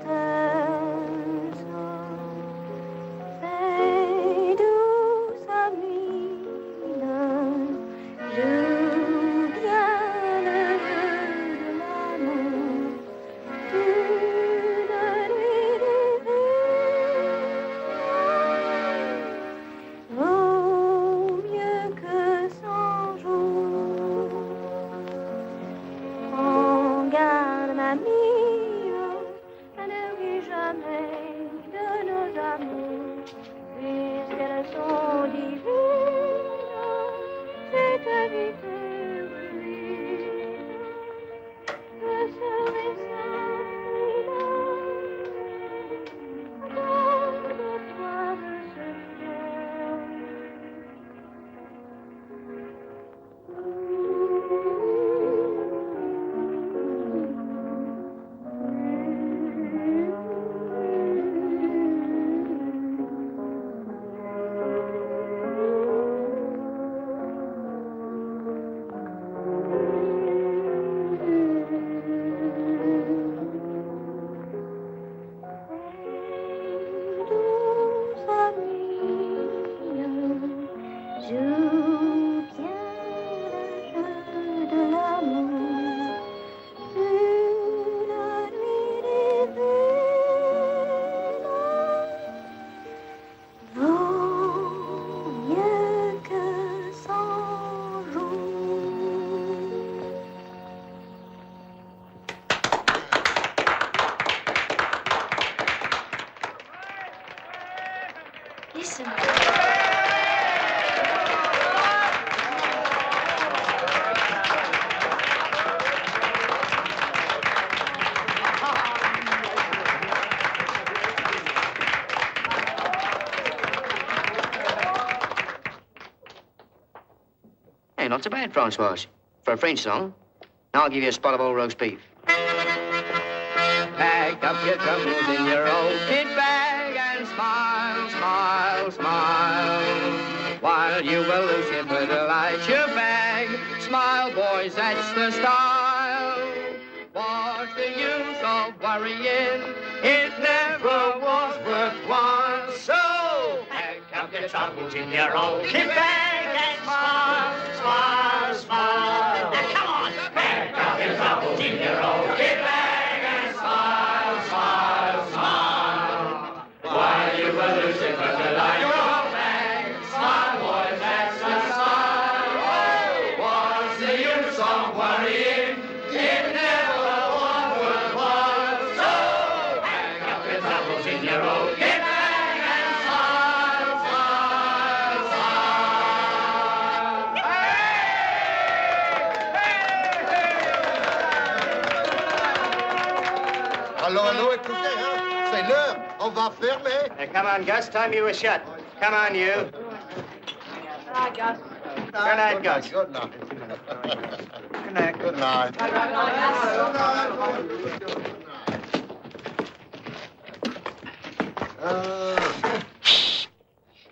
Listen. Hey, not so bad, Francois. For a French song. Now I'll give you a spot of old roast beef. Pack up your troubles in your old kit bag and smile, smile, smile. While you will lose your little light your bag. Smile, boys, that's the style. What's the use of worrying? It never was worthwhile. So, pack up your troubles in your old kit bag and smile, smile, smile. Now, come on. Pack up your troubles in your old kit bag. While you were losing but the light your bag. Smile, boys, that's the style. What's the use of worrying? It never was worthwhile. So, pack up your troubles in your old kit bag and smile, smile, smile. Allô, écoutez, hein? C'est l'heure. On va fermer. Hey, come on, Gus. Time you were shut. Come on, you. Good night, Gus. Good night, Gus. Good night. Good night. Good night.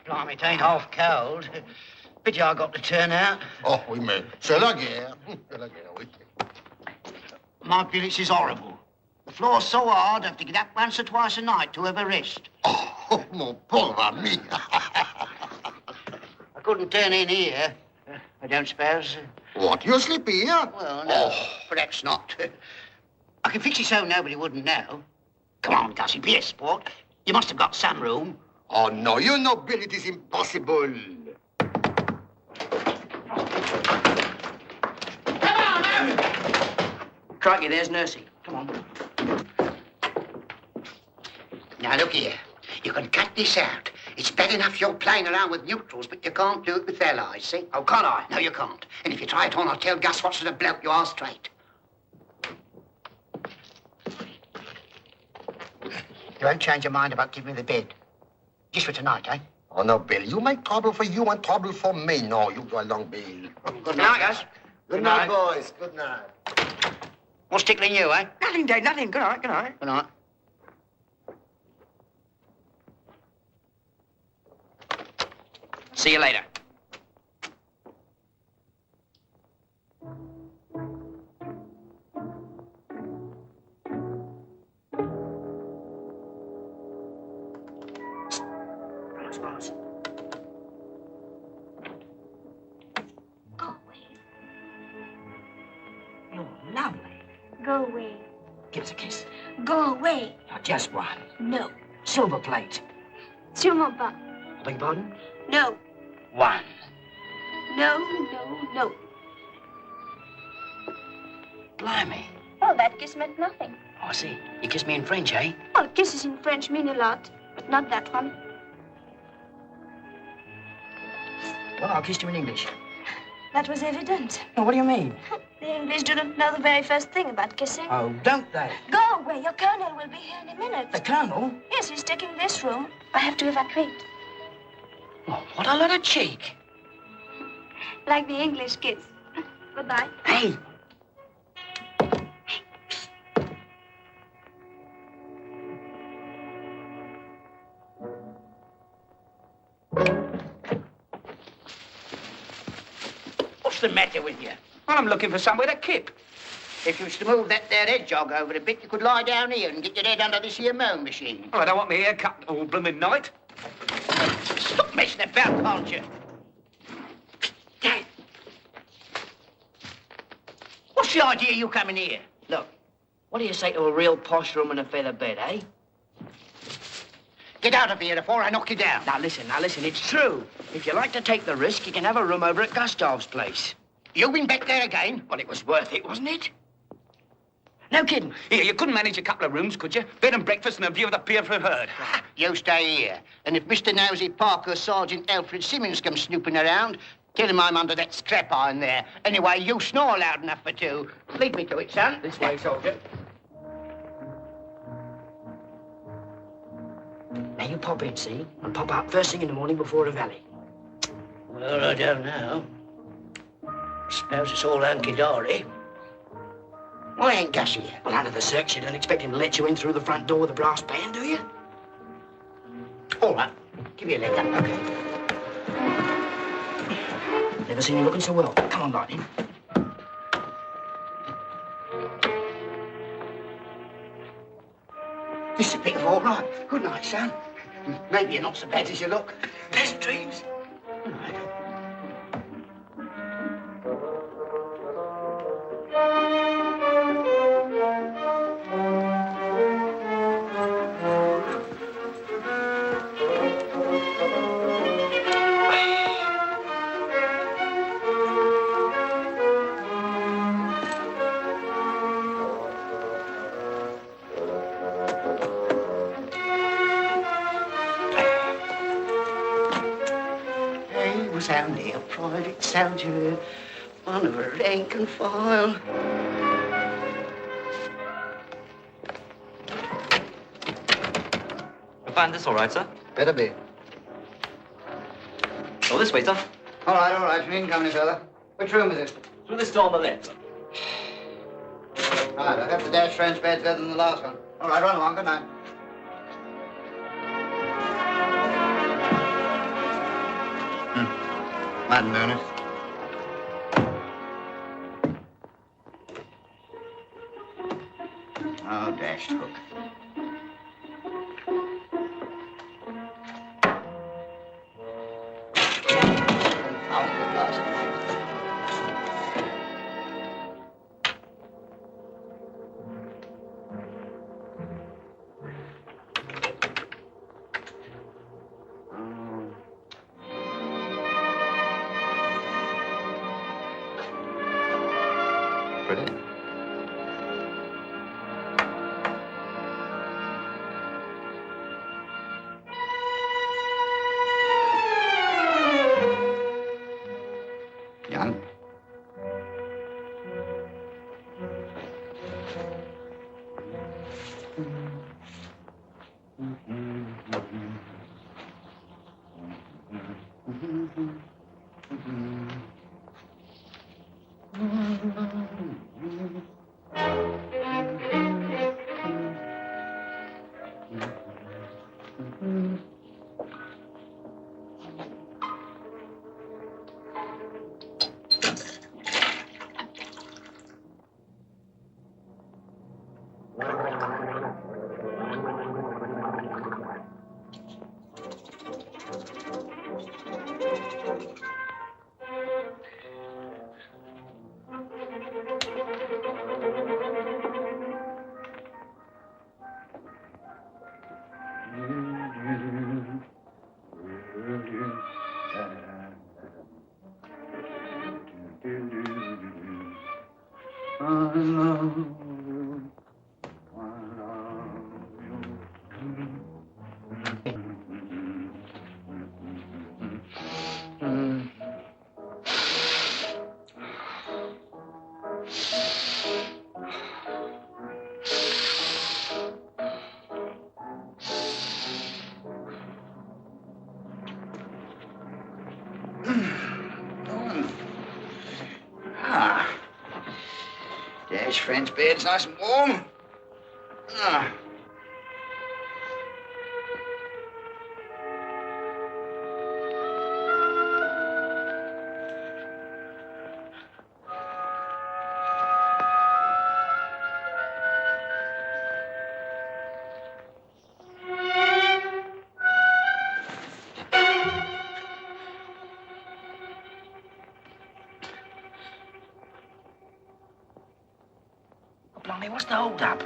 Blimey, it ain't half cold. Pity I got to turn out. Oh, oui, mais c'est la guerre. C'est la guerre, oui. My billets is horrible. The floor's so hard, I have to get up once or twice a night to have a rest. Oh, mon pauvre ami. I couldn't turn in here. I don't suppose. What, you sleep here? Well, no, perhaps not. I can fix it so nobody wouldn't know. Come on, Gussie, be a sport. You must have got some room. Oh, no, you know, Bill, it is impossible. Crikey, there's Nursey. Come on. Now, look here. You can cut this out. It's bad enough you're playing around with neutrals, but you can't do it with allies, see? Oh, can't I? No, you can't. And if you try it on, I'll tell Gus what sort of bloke you are straight. You won't change your mind about giving me the bed. Just for tonight, eh? Oh, no, Bill, you make trouble for you and trouble for me. No, you go along, Bill. Good night, Gus. Good night, boys. Good night. What's tickling you, eh? Nothing, Dad, nothing. Good night, good night. Good night. See you later. Go away. You're lovely. Go away. Give us a kiss. Go away. Now, just one. No. Silver plate. Sûrement pas. I beg your pardon? No. One. No, no, no. Blimey. Oh, that kiss meant nothing. Oh, I see. You kissed me in French, eh? Well, kisses in French mean a lot, but not that one. Well, I kissed you in English. That was evident. Oh, what do you mean? The English do not know the very first thing about kissing. Oh, don't they? Go away. Your colonel will be here in a minute. The colonel? Yes, he's taking this room. I have to evacuate. Oh, what a lot of cheek. Like the English kiss. Goodbye. Hey. What's the matter with you? Well, I'm looking for somewhere to keep. If you was to move that there hedgehog over a bit, you could lie down here and get your head under this here mowing machine. Oh, I don't want my hair cut all blooming night. Stop messing about, can't you? What's the idea of you coming here? Look, what do you say to a real posh room and a feather bed, eh? Get out of here before I knock you down. Now listen, it's true. If you like to take the risk, you can have a room over at Gustav's place. You been back there again? Well, it was worth it, wasn't it? No kidding. Here, you couldn't manage a couple of rooms, could you? Bed and breakfast and a view of the pier for herd. You stay here. And if Mr. Nosey Parker or Sergeant Alfred Simmons come snooping around, tell him I'm under that scrap iron there. Anyway, you snore loud enough for two. Lead me to it, son. This way, soldier. Now you pop in, see? And pop out first thing in the morning before the valley. Well, I don't know. Suppose it's all hunky-dory. Why ain't Gussie here? Well, under the circs, you don't expect him to let you in through the front door with a brass band, do you? All right. Give me a leg up. Okay. Never seen you looking so well. Come on, Lightning. This is a bit of all right. Good night, son. Maybe you're not so bad as you look. Best dreams. Good night. Only a private soldier on a rank and file. You find this all right, sir? Better be. Oh, this way, sir. All right. You needn't come any further. Which room is it? Through this door on the left, sir. Right, I hope the dash train's bed's better than the last one. All right, run along. Good night. Madden Ernest. Oh, dashed hook. Young. Dash French bed's nice and warm. Blimey, what's the hold up?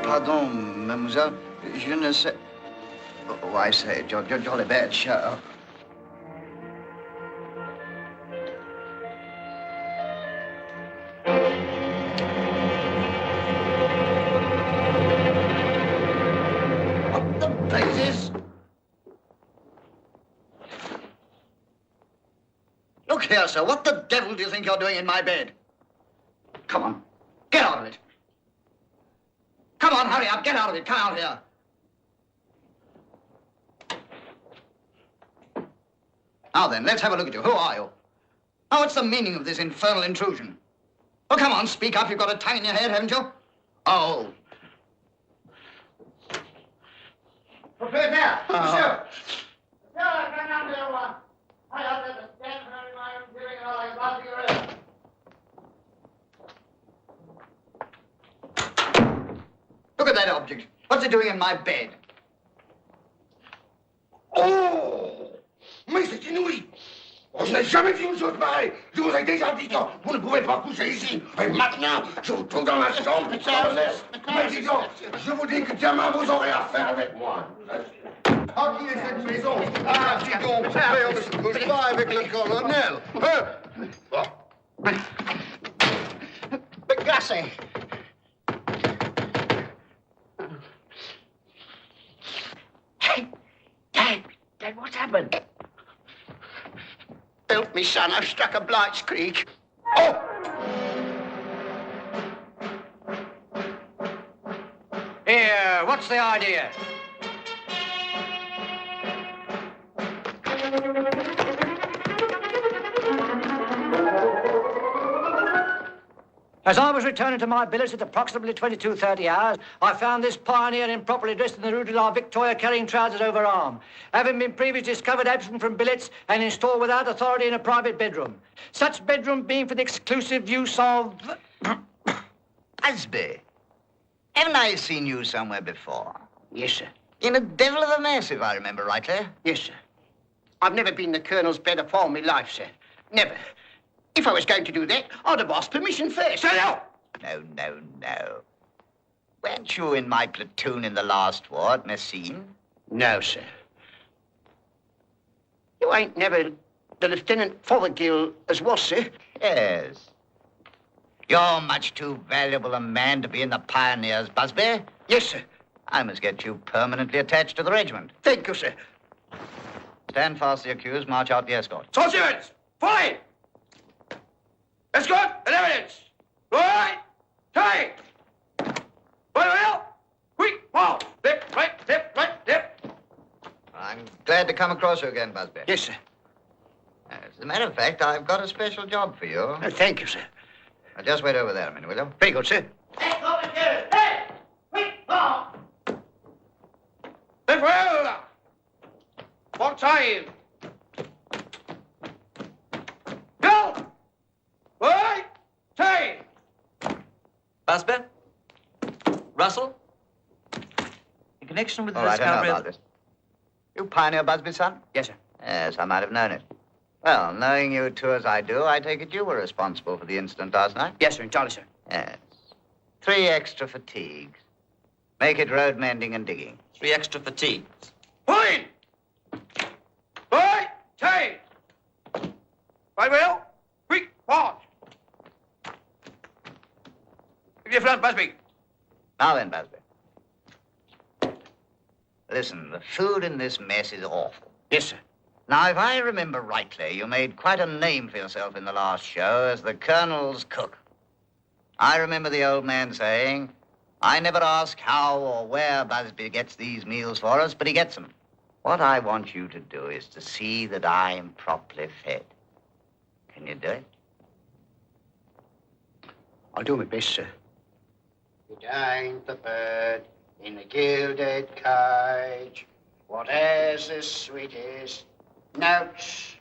Pardon, mademoiselle, je ne sais... Oh, I say, jolly bad show. What the blazes? Look here, sir, what the devil do you think you're doing in my bed? Come on, get out of it. Come on, hurry up, get out of it, come out here. Now then, let's have a look at you. Who are you? Now, what's the meaning of this infernal intrusion? Oh, come on, speak up. You've got a tongue in your head, haven't you? Oh. Propriétaire, monsieur. Look at that object. What's it doing in my bed? Oh! Mais c'est inouï! Oh, je n'ai jamais vu une chose pareille! Je vous ai déjà dit que vous ne pouvez pas coucher ici! Et maintenant, je vous trouve dans la chambre, mais dis donc, je vous dis que demain vous aurez affaire avec moi! Ah, qui est cette maison? Ah, dis donc, mais on ne se couche pas avec le colonel! But Gussie... Dad, what's happened? Help me, son. I've struck a Blight's Creek. Oh! Here, what's the idea? As I was returning to my billets at approximately 22:30 hours, I found this pioneer improperly dressed in the Rue de la Victoria carrying trousers over arm, having been previously discovered absent from billets and installed without authority in a private bedroom. Such bedroom being for the exclusive use of... Busby, haven't I seen you somewhere before? Yes, sir. In a devil of a mess, if I remember rightly. Yes, sir. I've never been the Colonel's bed afore in my life, sir. Never. If I was going to do that, I'd have asked permission first. No. Weren't you in my platoon in the last war at Messines? No, sir. You ain't never the Lieutenant Fothergill as was, sir? Yes. You're much too valuable a man to be in the Pioneers, Busby. Yes, sir. I must get you permanently attached to the regiment. Thank you, sir. Stand fast, the accused. March out the escort. Sergeants, fall in! Escort and evidence! Right, take! Well, quick, fall! Left, right, left. I'm glad to come across you again, Busby. Yes, sir. As a matter of fact, I've got a special job for you. Oh, thank you, sir. Now, just wait over there a minute, will you? Very good, sir. Hey, quick, fall! Left, well! What time? Go! Right, take! Busby? Russell? In connection with the All right, I discovery know of... about this. You Pioneer Busby's son? Yes, sir. Yes, I might have known it. Well, knowing you two as I do, I take it you were responsible for the incident last night? Yes, sir, entirely, sir. Yes. 3 extra fatigues. Make it road mending and digging. 3 extra fatigues. Point! Right, take! Right, well, quick, pause. Give your front, Busby. Now then, Busby. Listen, the food in this mess is awful. Yes, sir. Now, if I remember rightly, you made quite a name for yourself in the last show as the Colonel's cook. I remember the old man saying, I never ask how or where Busby gets these meals for us, but he gets them. What I want you to do is to see that I am properly fed. Can you do it? I'll do my best, sir. Behind the bird in the gilded cage, what has the sweetest notes?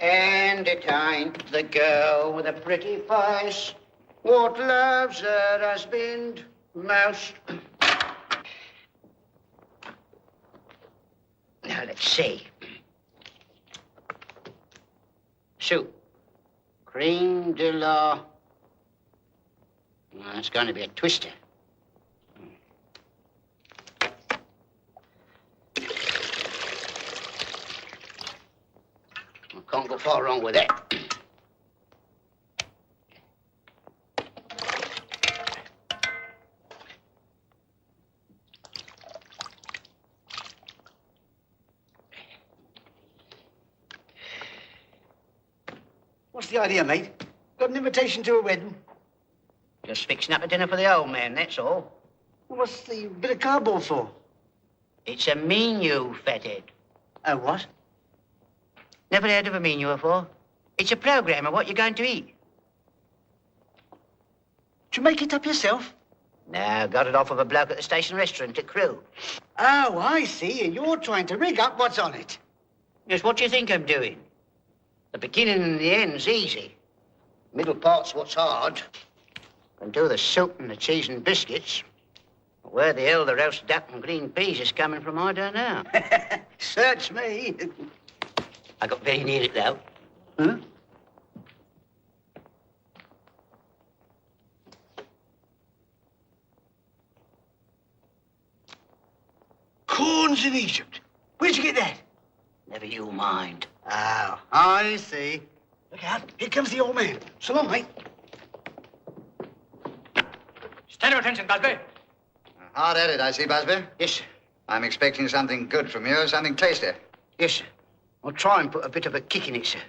And it ain't the girl with a pretty face, what loves her husband most. Now, let's see. Soup. Cream de la... Well, it's going to be a twister. I can't go far wrong with that. What's the idea, mate? Got an invitation to a wedding? Just fixing up a dinner for the old man, that's all. What's the bit of cardboard for? It's a menu, fathead. A what? Never heard of a menu before? It's a programme of what you're going to eat. Did you make it up yourself? No, got it off of a bloke at the station restaurant at Crewe. Oh, I see. And you're trying to rig up what's on it. Yes, what do you think I'm doing? The beginning and the end's easy. Middle part's what's hard. Can do the soup and the cheese and biscuits. But where the hell the roast duck and green peas is coming from, I don't know. Search me. I got very near it, though. Huh? Corns in Egypt. Where'd you get that? Never you mind. Oh, I see. Look out. Here comes the old man. So long, mate. Stand your attention, Busby. Hard at it, I see, Busby. Yes, sir. I'm expecting something good from you, something tasty. Yes, sir. I'll try and put a bit of a kick in it, sir.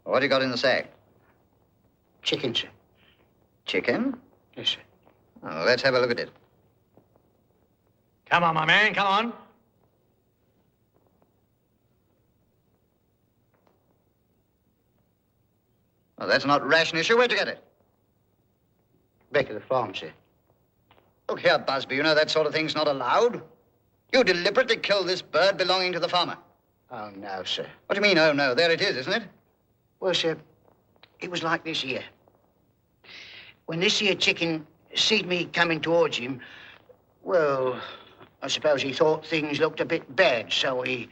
What do you got in the sack? Chicken, sir. Chicken? Yes, sir. Oh, let's have a look at it. Come on, my man, come on. Well, that's not ration issue. Where'd you get it? Back at the farm, sir. Look here, Busby, you know that sort of thing's not allowed. You deliberately killed this bird belonging to the farmer. Oh, no, sir. What do you mean, oh, no? There it is, isn't it? Well, sir, it was like this here. When this here chicken seed me coming towards him, well, I suppose he thought things looked a bit bad, so he...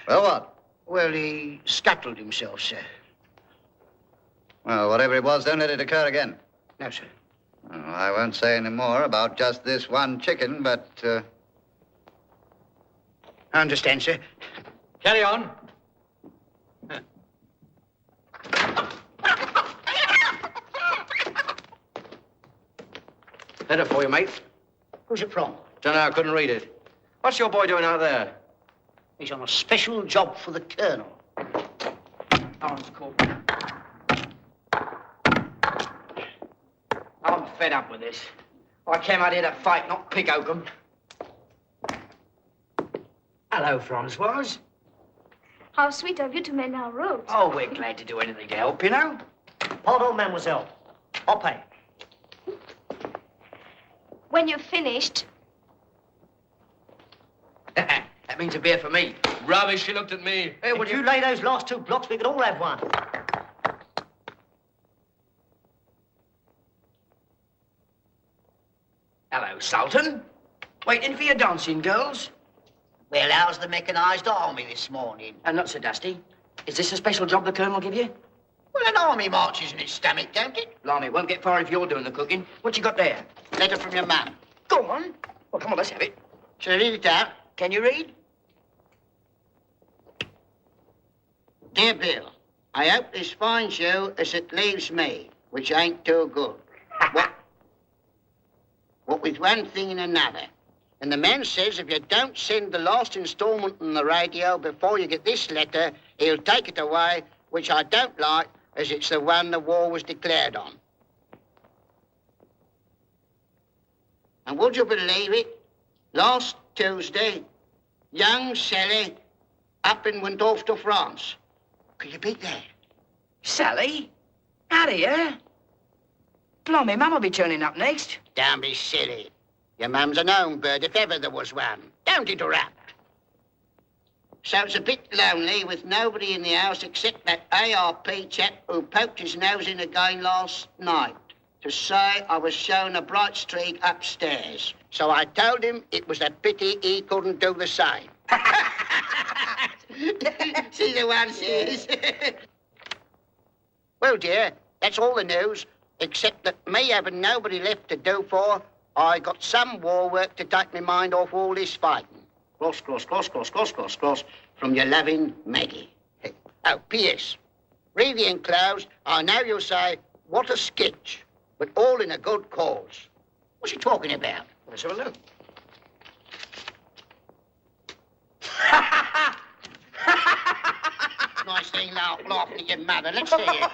Well, what? Well, he scuttled himself, sir. Well, whatever it was, don't let it occur again. No, sir. Oh, I won't say any more about just this one chicken, but... I understand, sir. Carry on. Letter for you, mate. Who's it from? Dunno, couldn't read it. What's your boy doing out there? He's on a special job for the Colonel. Arms caught. I'm fed up with this. I came out here to fight, not pick oakum. Hello, Francoise. How sweet of you to mend our roads. Oh, we're glad to do anything to help, you know. Pardon, mademoiselle. I'll pay. When you've finished. That means a beer for me. Rubbish, she looked at me. Hey, would you lay those last 2 blocks, we could all have one. Hello, Sultan. Waiting for your dancing, girls? Well, how's the mechanised army this morning? Not so dusty. Is this a special job the Colonel give you? Well, an army marches in its stomach, don't it? Blimey, it won't get far if you're doing the cooking. What you got there? Letter from your mum. Go on. Well, come on, let's have it. Shall I read it out? Can you read? Dear Bill, I hope this finds you as it leaves me, which ain't too good. What with one thing and another. And the man says if you don't send the last instalment on the radio before you get this letter, he'll take it away, which I don't like, as it's the one the war was declared on. And would you believe it? Last Tuesday, young Sally up and went off to France. Could you beat that? Sally? Out of here? Blimey, Mum will be turning up next. Don't be silly. Your mum's a known bird if ever there was one. Don't interrupt. So it's a bit lonely with nobody in the house except that ARP chap who poked his nose in again last night to say I was shown a bright streak upstairs. So I told him it was a pity he couldn't do the same. She's the one she is. Well, dear, that's all the news, except that me having nobody left to do for, I got some war work to take my mind off all this fighting. Cross, cross, cross, cross, cross, cross, cross, from your loving Maggie. Oh, P.S. Read the enclosed. I know you'll say, what a sketch, but all in a good cause. What's he talking about? Let's have a look. Nice thing laughing at your mother. Let's see it.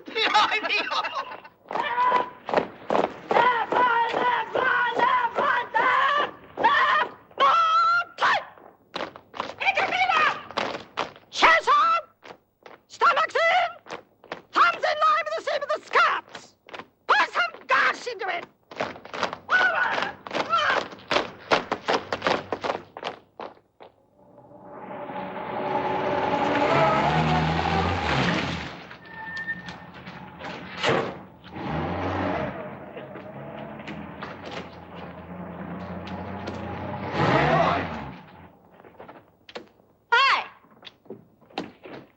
Behind me. Shells on! Stomachs in! Thumbs in line with the seam of the skirts! Put some gas into it!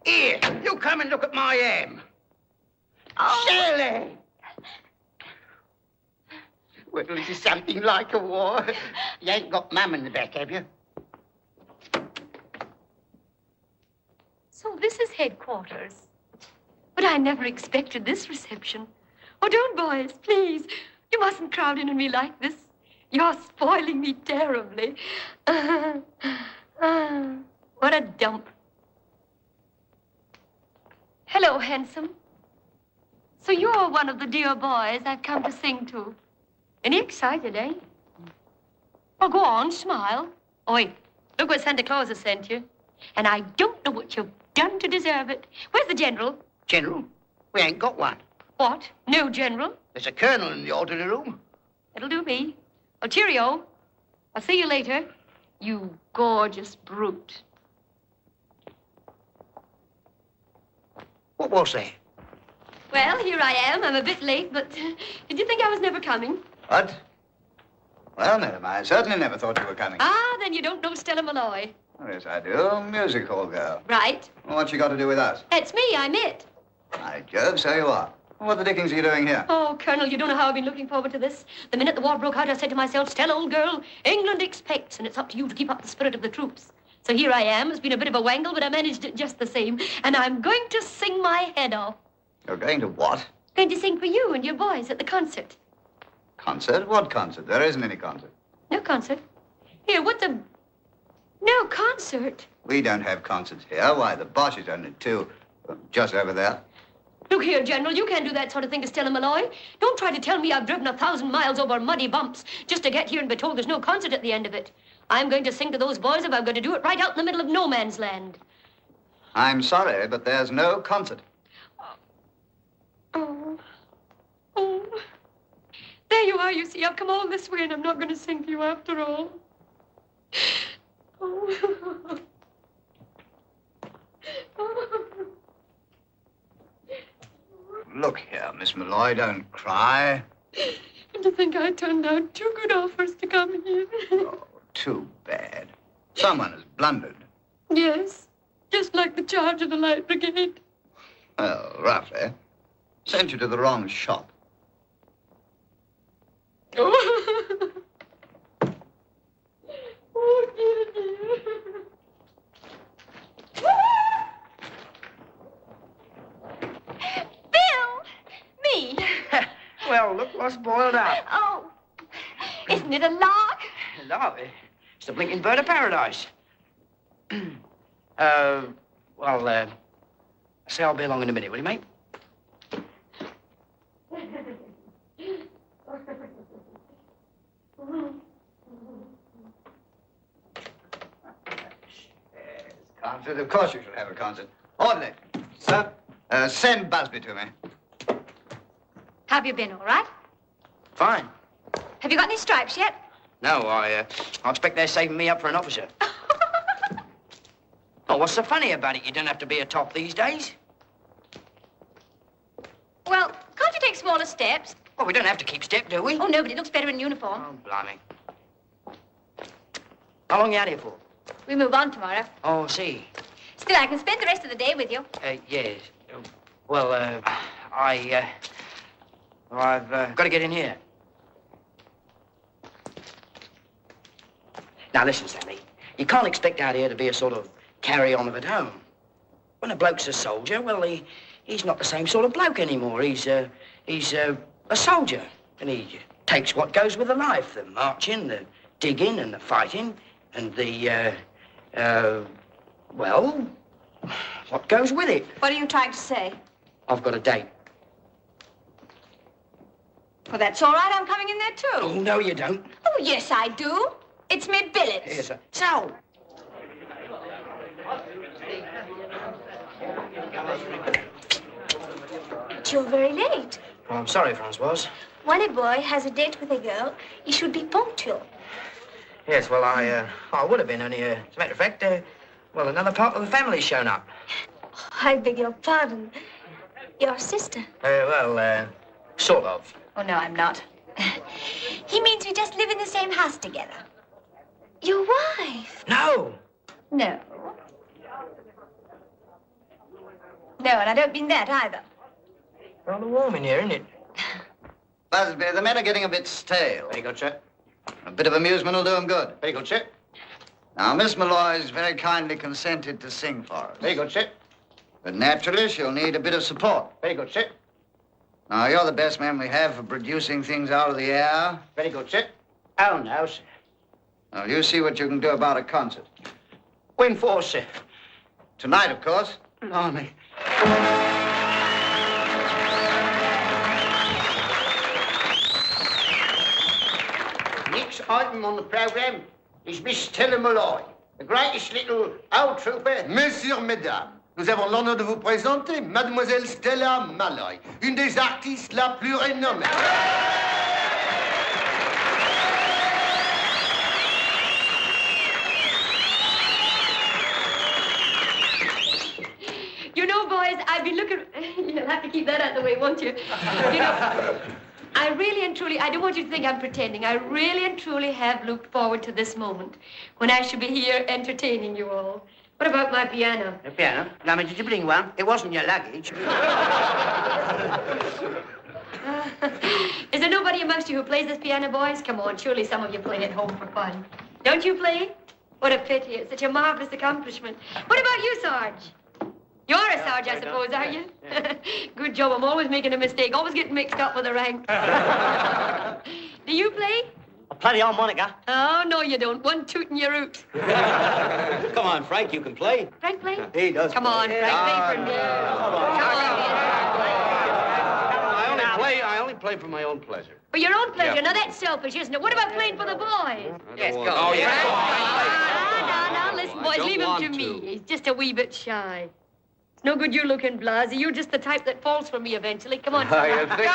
Here, you come and look at my ham. Sally! Well, this is something like a war. You ain't got Mum in the back, have you? So this is headquarters. But I never expected this reception. Oh, don't, boys, please. You mustn't crowd in on me like this. You're spoiling me terribly. What a dump. Hello, handsome. So you're one of the dear boys I've come to sing to. Any excited, eh? Oh, go on, smile. Oi, look what Santa Claus has sent you. And I don't know what you've done to deserve it. Where's the general? General? We ain't got one. What? No general? There's a colonel in the orderly room. It'll do me. Oh, cheerio. I'll see you later, you gorgeous brute. What was that? Well, here I am. I'm a bit late, but did you think I was never coming? What? Well, madam, I certainly never thought you were coming. Ah, then you don't know Stella Malloy. Oh, yes, I do. Music hall girl. Right. What's she got to do with us? It's me, I'm it. By Jove, so you are. What the dickens are you doing here? Oh, Colonel, you don't know how I've been looking forward to this. The minute the war broke out, I said to myself, Stella, old girl, England expects, and it's up to you to keep up the spirit of the troops. So here I am. It's been a bit of a wangle, but I managed it just the same. And I'm going to sing my head off. You're going to what? Going to sing for you and your boys at the concert. Concert? What concert? There isn't any concert. No concert? Here, what's a... No concert? We don't have concerts here. Why, the Bosch is only two. Just over there. Look here, General, you can't do that sort of thing to Stella Malloy. Don't try to tell me I've driven 1,000 miles over muddy bumps just to get here and be told there's no concert at the end of it. I'm going to sing to those boys if I'm going to do it right out in the middle of no man's land. I'm sorry, but there's no concert. Oh. Oh. There you are, you see. I've come all this way and I'm not going to sing to you after all. Oh. Look here, Miss Malloy, don't cry. And to think I turned down 2 good offers to come here. Oh, too bad. Someone has blundered. Yes, just like the charge of the Light Brigade. Well, roughly. Sent you to the wrong shop. Oh, oh dear, dear. Me? Well, look what's boiled up. Oh, isn't it a lark? Lark? It's the blinking bird of paradise. Say I'll be along in a minute, will you, mate? Of course you shall have a concert. Orderly. Sir? Send Busby to me. Have you been all right? Fine. Have you got any stripes yet? No, I expect they're saving me up for an officer. Oh, what's so funny about it? You don't have to be a top these days. Well, can't you take smaller steps? Well, we don't have to keep step, do we? Oh, no, but it looks better in uniform. Oh, blimey. How long you out here for? We move on tomorrow. Oh, I see. Still, I can spend the rest of the day with you. Yes. Well, I've got to get in here. Now, listen, Sammy. You can't expect out here to be a sort of carry-on of at home. When a bloke's a soldier, well, he's not the same sort of bloke anymore. He's a soldier, and he takes what goes with the life, the marching, the digging, and the fighting, and well, what goes with it. What are you trying to say? I've got a date. Well, that's all right. I'm coming in there, too. Oh, no, you don't. Oh, yes, I do. It's me billets. Yes, sir. So. But you're very late. Oh, I'm sorry, Francoise. When a boy has a date with a girl, he should be punctual. Yes, well, I would have been, only, as a matter of fact, well, another part of the family's shown up. Oh, I beg your pardon. Your sister. Sort of. Oh, no, I'm not. He means we just live in the same house together. Your wife? No. No. No, and I don't mean that either. Rather warm in here, isn't it? Busby, the men are getting a bit stale. Very good, sir. A bit of amusement will do them good. Very good, sir. Now, Miss Malloy's very kindly consented to sing for us. Very good, sir. But naturally, she'll need a bit of support. Very good, sir. Now, you're the best man we have for producing things out of the air. Very good, sir. Oh, no, sir. Now, you see what you can do about a concert. When for, sir? Tonight, of course. Blimey. Next item on the programme is Miss Stella Malloy, the greatest little old trooper. Messieurs, mesdames, nous avons l'honneur de vous présenter Mademoiselle Stella Malloy, une des artistes la plus renommée. You know, boys, I've been looking... You'll have to keep that out of the way, won't you? You know, I really and truly, I don't want you to think I'm pretending. I really and truly have looked forward to this moment when I shall be here entertaining you all. What about my piano? The piano? Now, did you bring one? It wasn't your luggage. Is there nobody amongst you who plays this piano, boys? Come on, surely some of you play at home for fun. Don't you play? What a pity. It's such a marvelous accomplishment. What about you, Sarge? You're a Sarge, I suppose, are you? Good job. I'm always making a mistake. Always getting mixed up with the rank. Do you play? I play the harmonica. Oh, no, you don't. One toot in your root. Come on, Frank, you can play. Frank, play? He does. Come on, Frank, play for me. I only play for my own pleasure. For your own pleasure. Yeah. Now, that's selfish, isn't it? What about playing for the boys? Yes, go. Oh, yes. Now, listen, boys, leave him to me. He's just a wee bit shy. It's no good you looking blasé. You're just the type that falls for me eventually. Come on. You think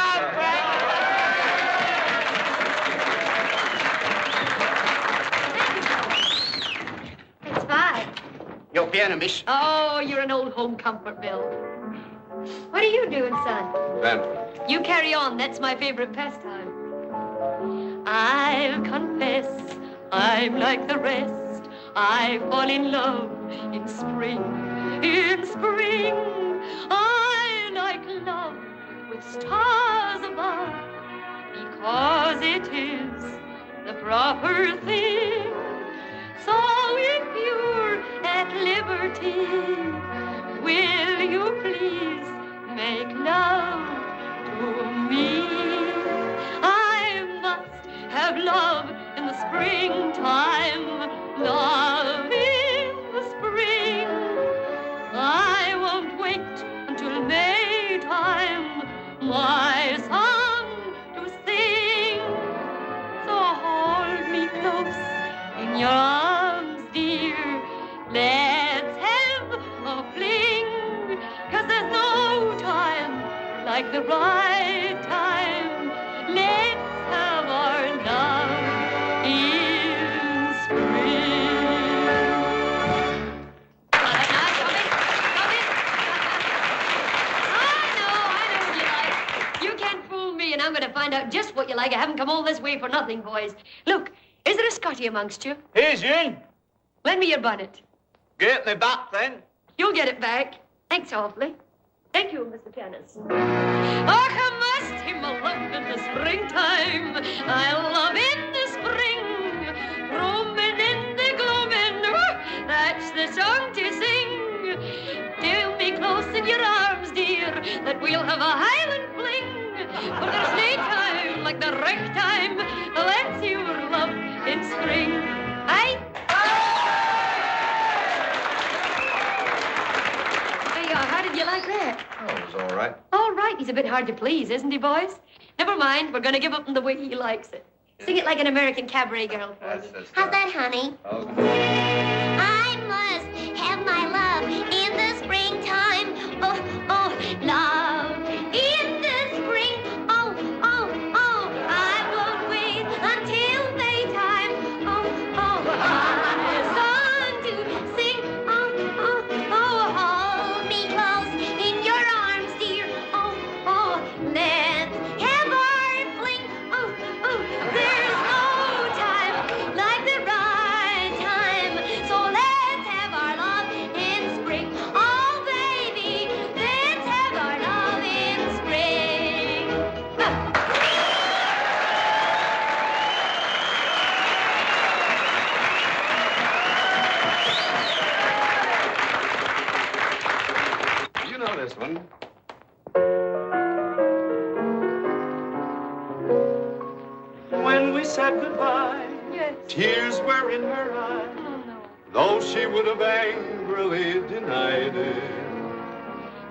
It's fine. Your piano, miss. Oh, you're an old home comfort, Bill. What are you doing, son? Bantry. You carry on. That's my favorite pastime. I'll confess, I'm like the rest. I fall in love in spring. In spring, I like love with stars above, because it is the proper thing. So if you're at liberty, will you please make love to me? I must have love in the springtime, love in the spring. I won't wait until May time, my song to sing. So hold me close in your arms, dear. Let's have you like. I haven't come all this way for nothing, boys. Look, is there a Scotty amongst you? Here's in. Lend me your bonnet. Get me back, then. You'll get it back. Thanks awfully. Thank you, Mr. Pianist. Oh, come must him a love in the springtime. I love in the spring. Roaming in the gloaming. That's the song to sing. Take me close in your arms, dear, that we'll have a Highland fling. For there's no time like the right time. Let's your love in spring. Aye? How did you like that? Oh, it was all right. All right, he's a bit hard to please, isn't he, boys? Never mind, we're going to give up in the way he likes it. Sing it like an American cabaret girl for me. How's that, honey? I must have my love in the springtime. Oh, oh, love in the spring. Oh, oh, oh, I won't wait until Maytime. Oh, oh, a song to sing. Oh, oh, oh, hold me close in your arms, dear. Oh, oh, let's have our fling. Oh, oh, there's no time like the right time. So let's have our love in spring. Oh, baby, let's have our love in spring. You know this one. When we said goodbye, Yes. tears were in her eyes, though she would have angrily denied it.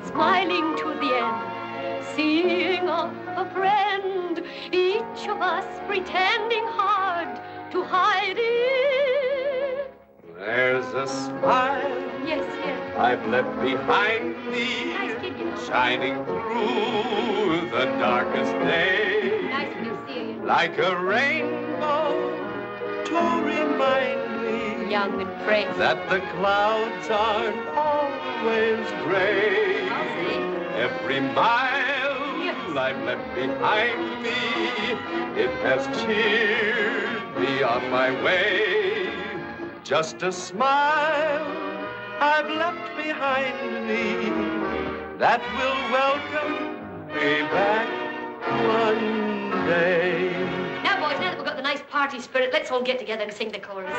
Smiling to the end, seeing off a friend, each of us pretending hard to hide it. There's a smile Yes, yes. I've left behind me, shining through the darkest day, Nice to see you. like a rainbow to remind me Young and fresh. that the clouds aren't always gray. Every mile I've left behind me, it has cheered me on my way. Just a smile I've left behind me that will welcome me back one day. Now, boys, now that we've got the nice party spirit, let's all get together and sing the chorus.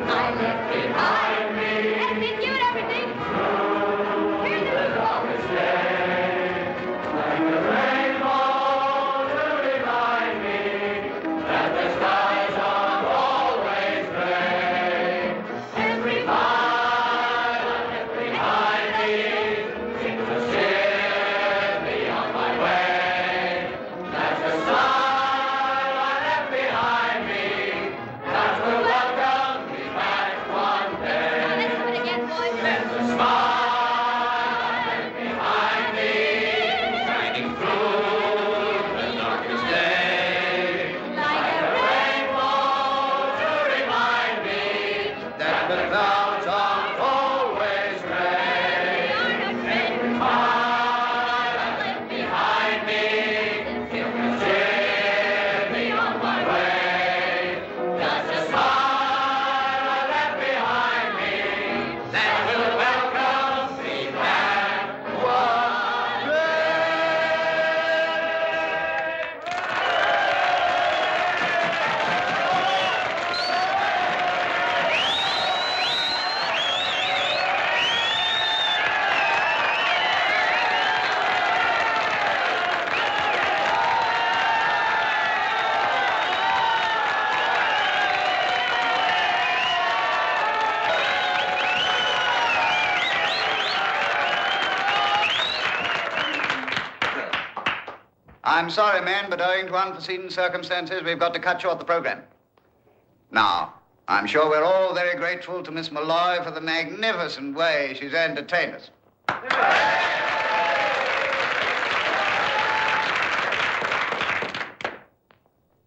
I left behind me. That's it, give it everything. Here's the chorus. Like a rainbow to remind me that the skies are always gray. Every mile I left behind me seems to steer me on my way. That's the smile I left behind me that will welcome me back one day. There's a smile behind me, shining through the darkest day, like a rainbow to remind me that the clouds aren't always gray. Every mile I left behind me seems to steer me on my way. Just a smile I left behind me that will welcome me back one day. I'm sorry, men, but owing to unforeseen circumstances, we've got to cut short the program. Now, I'm sure we're all very grateful to Miss Malloy for the magnificent way she's entertained us.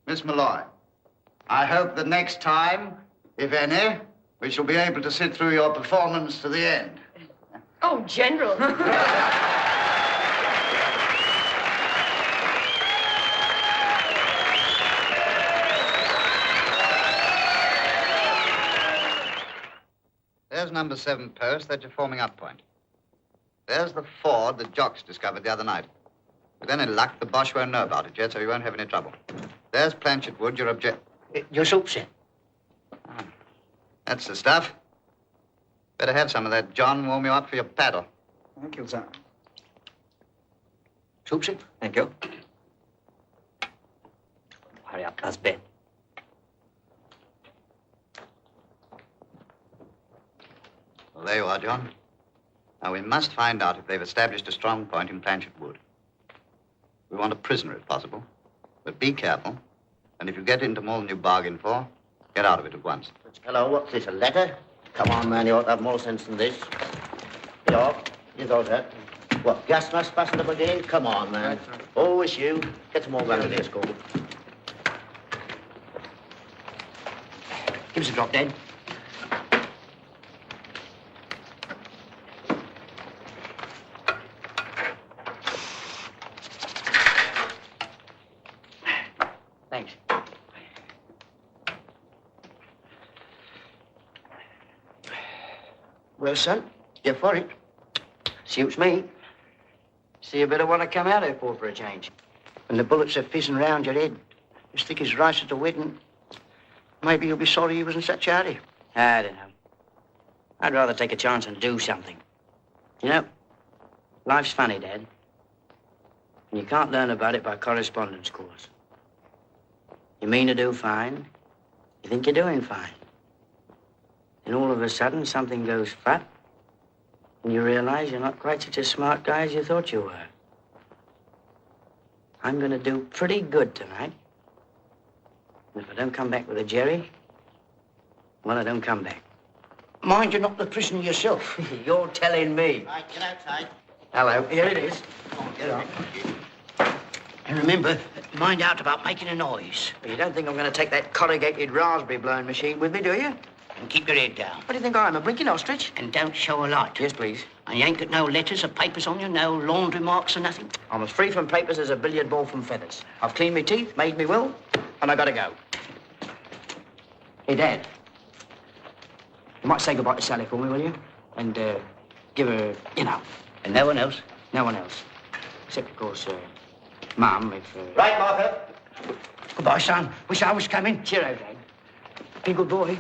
Miss Malloy, I hope that next time, if any, we shall be able to sit through your performance to the end. Oh, General. There's number 7 post. That's your forming up point. There's the Ford that Jocks discovered the other night. With any luck, the Boche won't know about it yet, so you won't have any trouble. There's Planchet Wood, your object. Your soup, sir. That's the stuff. Better have some of that, John. Warm you up for your paddle. Thank you, sir. Soup, sir? Thank you. Hurry up, that's Ben. Well, there you are, John. Now, we must find out if they've established a strong point in Planchet Wood. We want a prisoner, if possible. But be careful. And if you get into more than you bargained for, get out of it at once. Hello, what's this, a letter? Come on, man, you ought to have more sense than this. Here goes that. What, gas mask fastened up again? Come on, man. Oh, it's you. Get some more gun in here, school. Give us a drop, Dad. Thanks. Well, son, you're for it. Suits me. See, you better want to come out here for a change. When the bullets are fizzing round your head, as thick as rice at a wedding, maybe you'll be sorry you was in such a hurry. I don't know. I'd rather take a chance and do something. You know, life's funny, Dad. And you can't learn about it by correspondence course. You mean to do fine. You think you're doing fine. And all of a sudden, something goes flat, and you realize you're not quite such a smart guy as you thought you were. I'm going to do pretty good tonight. And if I don't come back with a Jerry, well, I don't come back. Mind you're not the prisoner yourself. You're telling me. Right, get outside. Hello, here it is. Come on, get up. And remember, mind out about making a noise. You don't think I'm going to take that corrugated raspberry blowing machine with me, do you? And keep your head down. What do you think I am, a blinking ostrich? And don't show a light. Yes, please. And you ain't got no letters or papers on you, no laundry marks or nothing? I'm as free from papers as a billiard ball from feathers. I've cleaned my teeth, made me will, and I gotta go. Hey, Dad. You might say goodbye to Sally for me, will you? And, give her, you know. And no one else? No one else. Except, of course, Mum, if... Right, Martha. Goodbye, son. Wish I was coming. Cheerio, Dad. Be a good boy.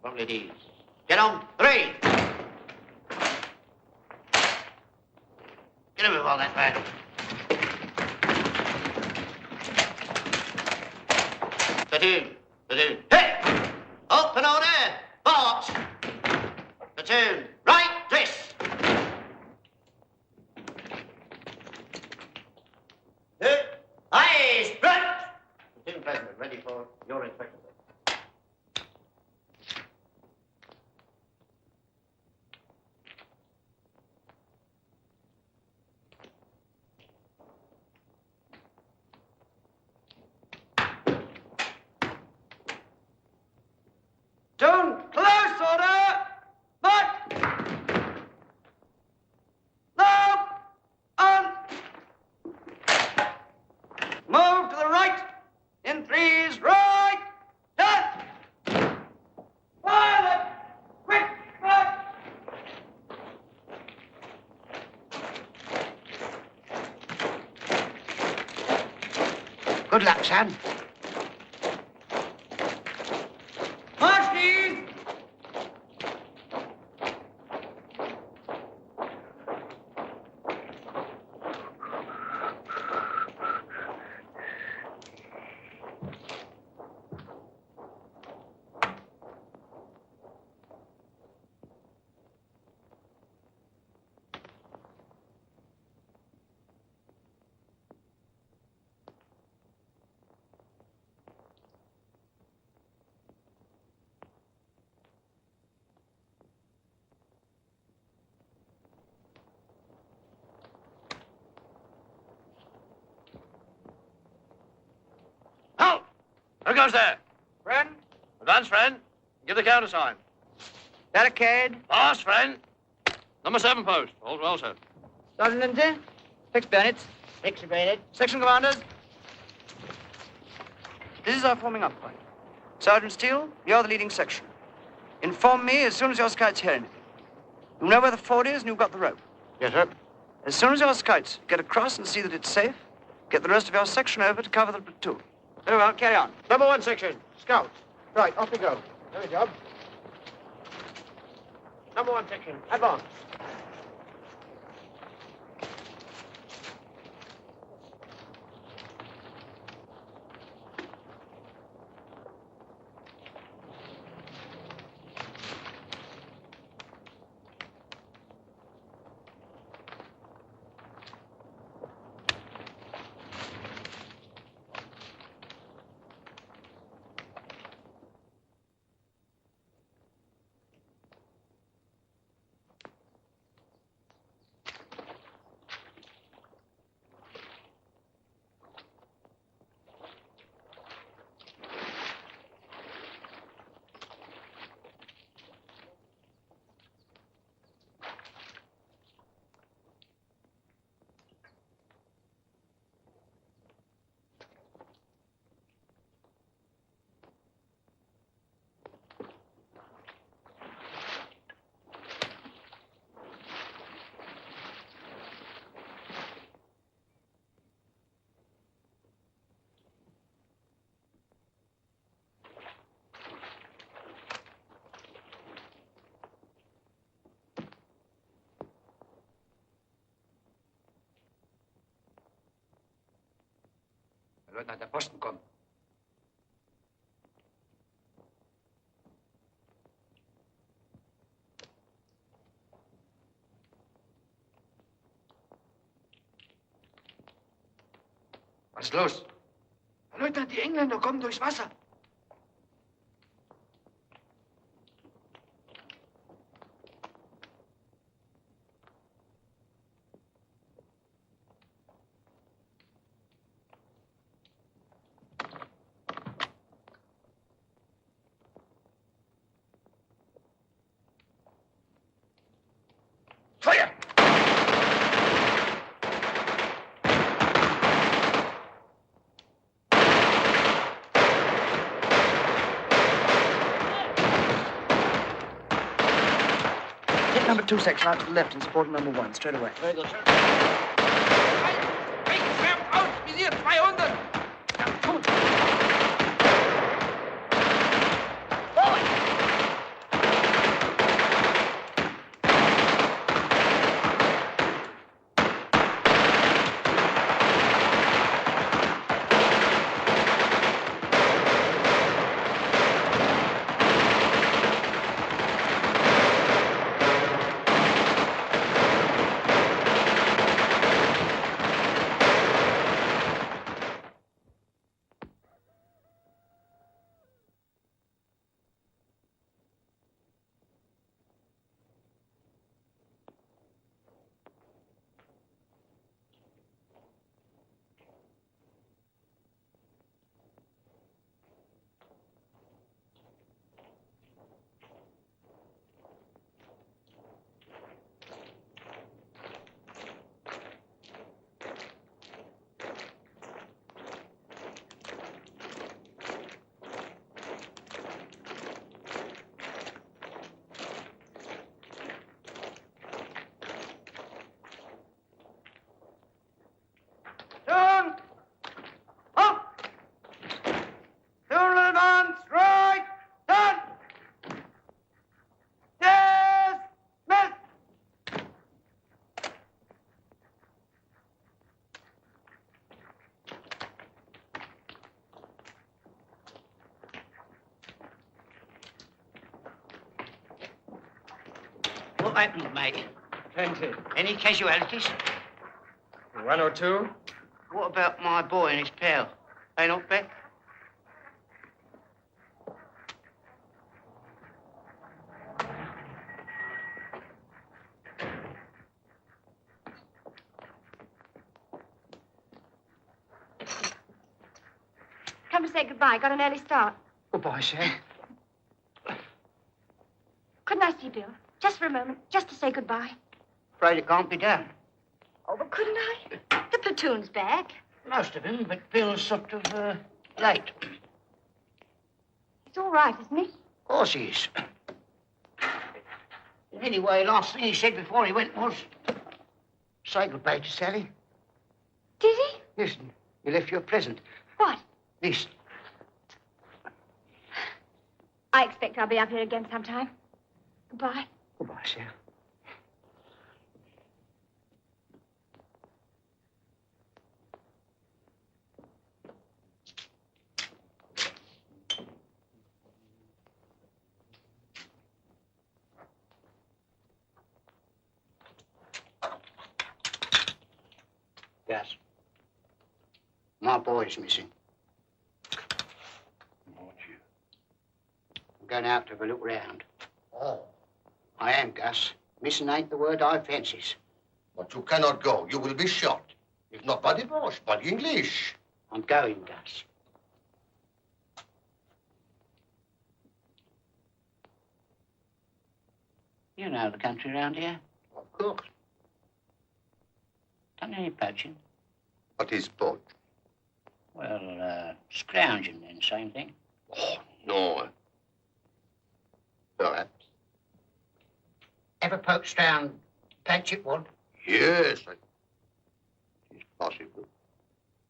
Probably it is. Get on. 3. Get him with all that, man. Platoon. Platoon. Hey! Open order. March. Platoon. Right. Dress. Eyes. Front. Platoon President. Ready for your inspection. Tune, close order! March! Low! On! Move to the right! In 3s, right! Turn! Fire! Quick! March! Good luck, son. March, please! Who goes there? Friend? Advance, friend. Give the countersign. Barricade. Fast, friend. Number 7 post. All's well, sir. Sergeant Lindsay. 6 bayonets. 6 bayonets. Section commanders. This is our forming up point. Sergeant Steele, you're the leading section. Inform me as soon as your scouts hear anything. You know where the ford is and you've got the rope. Yes, sir. As soon as your scouts get across and see that it's safe, get the rest of your section over to cover the platoon. Very well, carry on. Number 1 section, scouts. Right, off we go. Very job. Number 1 section, advance. Leutnant, der Posten kommt. Was ist los? Herr Leutnant, die Engländer kommen durchs Wasser. Number 2 section out to the left and support number 1, straight away. Very good, sir. Schwärmt aus! Visier 200! What happened, mate? Plenty. Any casualties? 1 or 2. What about my boy and his pal? They not back? Come to say goodbye. Got an early start. Goodbye, Shay. Couldn't I see Bill? Just for a moment. Just to say goodbye. Afraid it can't be done. Oh, but couldn't I? The platoon's back. Most of him, but Bill's sort of late. It's all right, isn't it? Of course he is. Anyway, last thing he said before he went was, say goodbye to Sally. Did he? Listen, he left you a present. What? This. I expect I'll be up here again sometime. Goodbye. Goodbye, Sarah. Gus, my boy's missing. I'm going out to have a look round. Oh. I am, Gus. Missing ain't the word I fancies. But you cannot go. You will be shot. If not by the Boche, by the English. I'm going, Gus. You know the country round here? Of course. Done any poaching? What is poach? Well, scrounging then, same thing. Oh, no. Perhaps. Ever poached round Patchett Wood? Yes, it's possible.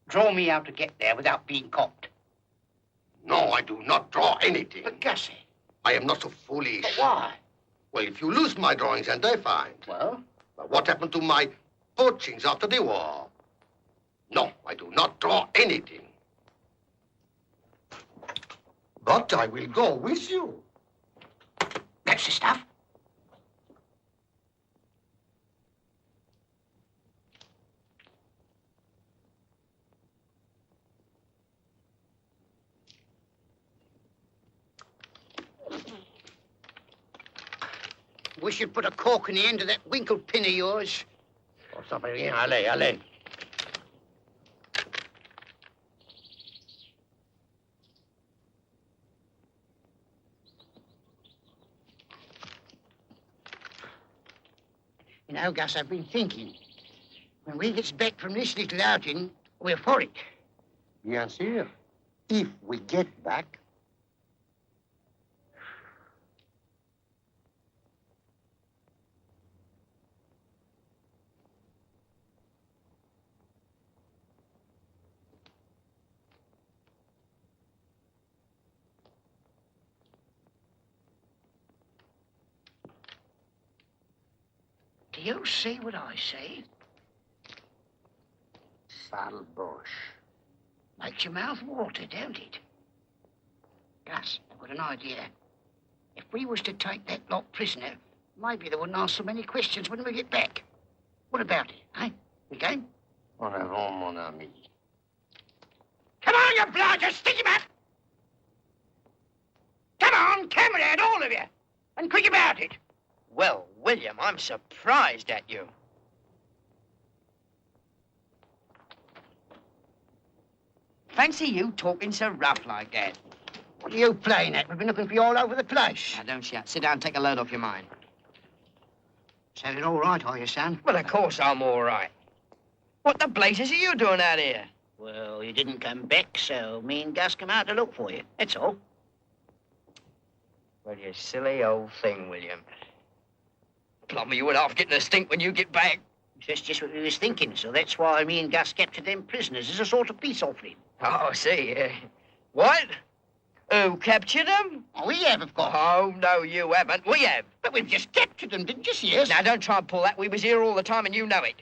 Draw me out to get there without being caught. No, I do not draw anything. But, Gussie. I am not so foolish. But why? Well, if you lose my drawings and I find. Well? But what happened to my poachings after the war? No, I do not draw anything. But I will go with you. That's the stuff. Wish you'd put a cork in the end of that winkle pin of yours. Oh, ça fait rien. Allez, allez. You know, Gus, I've been thinking. When we gets back from this little outing, we're for it. Bien sûr. If we get back. Do you see what I see? Sale Boche. Makes your mouth water, don't it? Gus, I've got an idea. If we was to take that lot prisoner, maybe they wouldn't ask so many questions when we get back. What about it, eh? We game? En avant, mon ami. Come on, you bludger, stick him up! Come on, comrade, all of you! And quick about it! Well, William, I'm surprised at you. Fancy you talking so rough like that. What are you playing at? We've been looking for you all over the place. Now, don't shout. Sit down and take a load off your mind. So you're all right, are you, son? Well, of course I'm all right. What the blazes are you doing out here? Well, you didn't come back, so me and Gus come out to look for you. That's all. Well, you silly old thing, William. Plumber, you would half get in a stink when you get back. That's just what we was thinking, so that's why me and Gus captured them prisoners as a sort of peace offering. Oh, I see. What? Who captured them? Oh, we have, of course. Oh, no, you haven't. We have. But we've just captured them, didn't you see us? Now, don't try and pull that. We was here all the time, and you know it.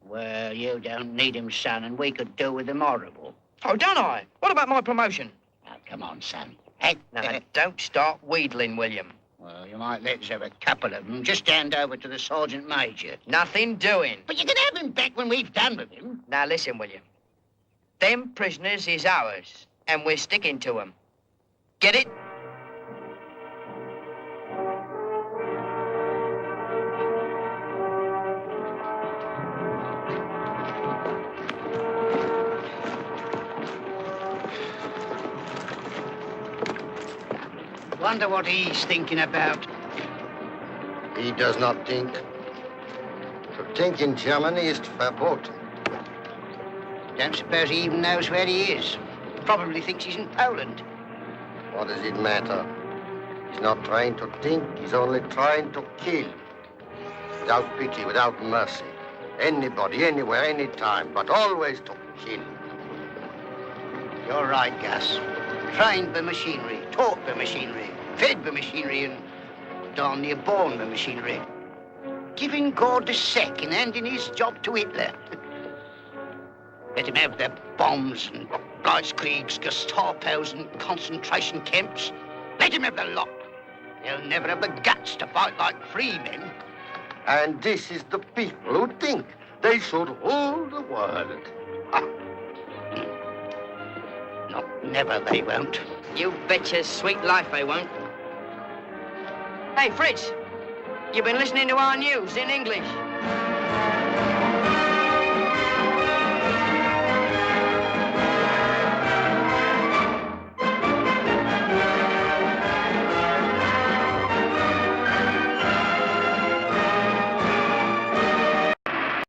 Well, you don't need them, son, and we could do with them horrible. Oh, don't I? What about my promotion? Now, come on, son. Hey, now, don't start wheedling, William. Well, you might let us have a couple of them. Just hand over to the Sergeant Major. Nothing doing. But you can have him back when we've done with him. Now, listen, William. Them prisoners is ours, and we're sticking to them. Get it? Wonder what he's thinking about. He does not think. To think in Germany is to verboten. Don't suppose he even knows where he is. Probably thinks he's in Poland. What does it matter? He's not trying to think, he's only trying to kill. Without pity, without mercy. Anybody, anywhere, anytime, but always to kill. You're right, Gus. Trained by machinery, taught by machinery, fed by machinery, and darn near born by machinery. Giving God the sack and handing his job to Hitler. Let him have their bombs and Blitzkriegs, Gestapos and concentration camps. Let him have the lot. They'll never have the guts to fight like free men. And this is the people who think they should rule the world. Not never, they won't. You bet your sweet life they won't. Hey, Fritz, you've been listening to our news in English.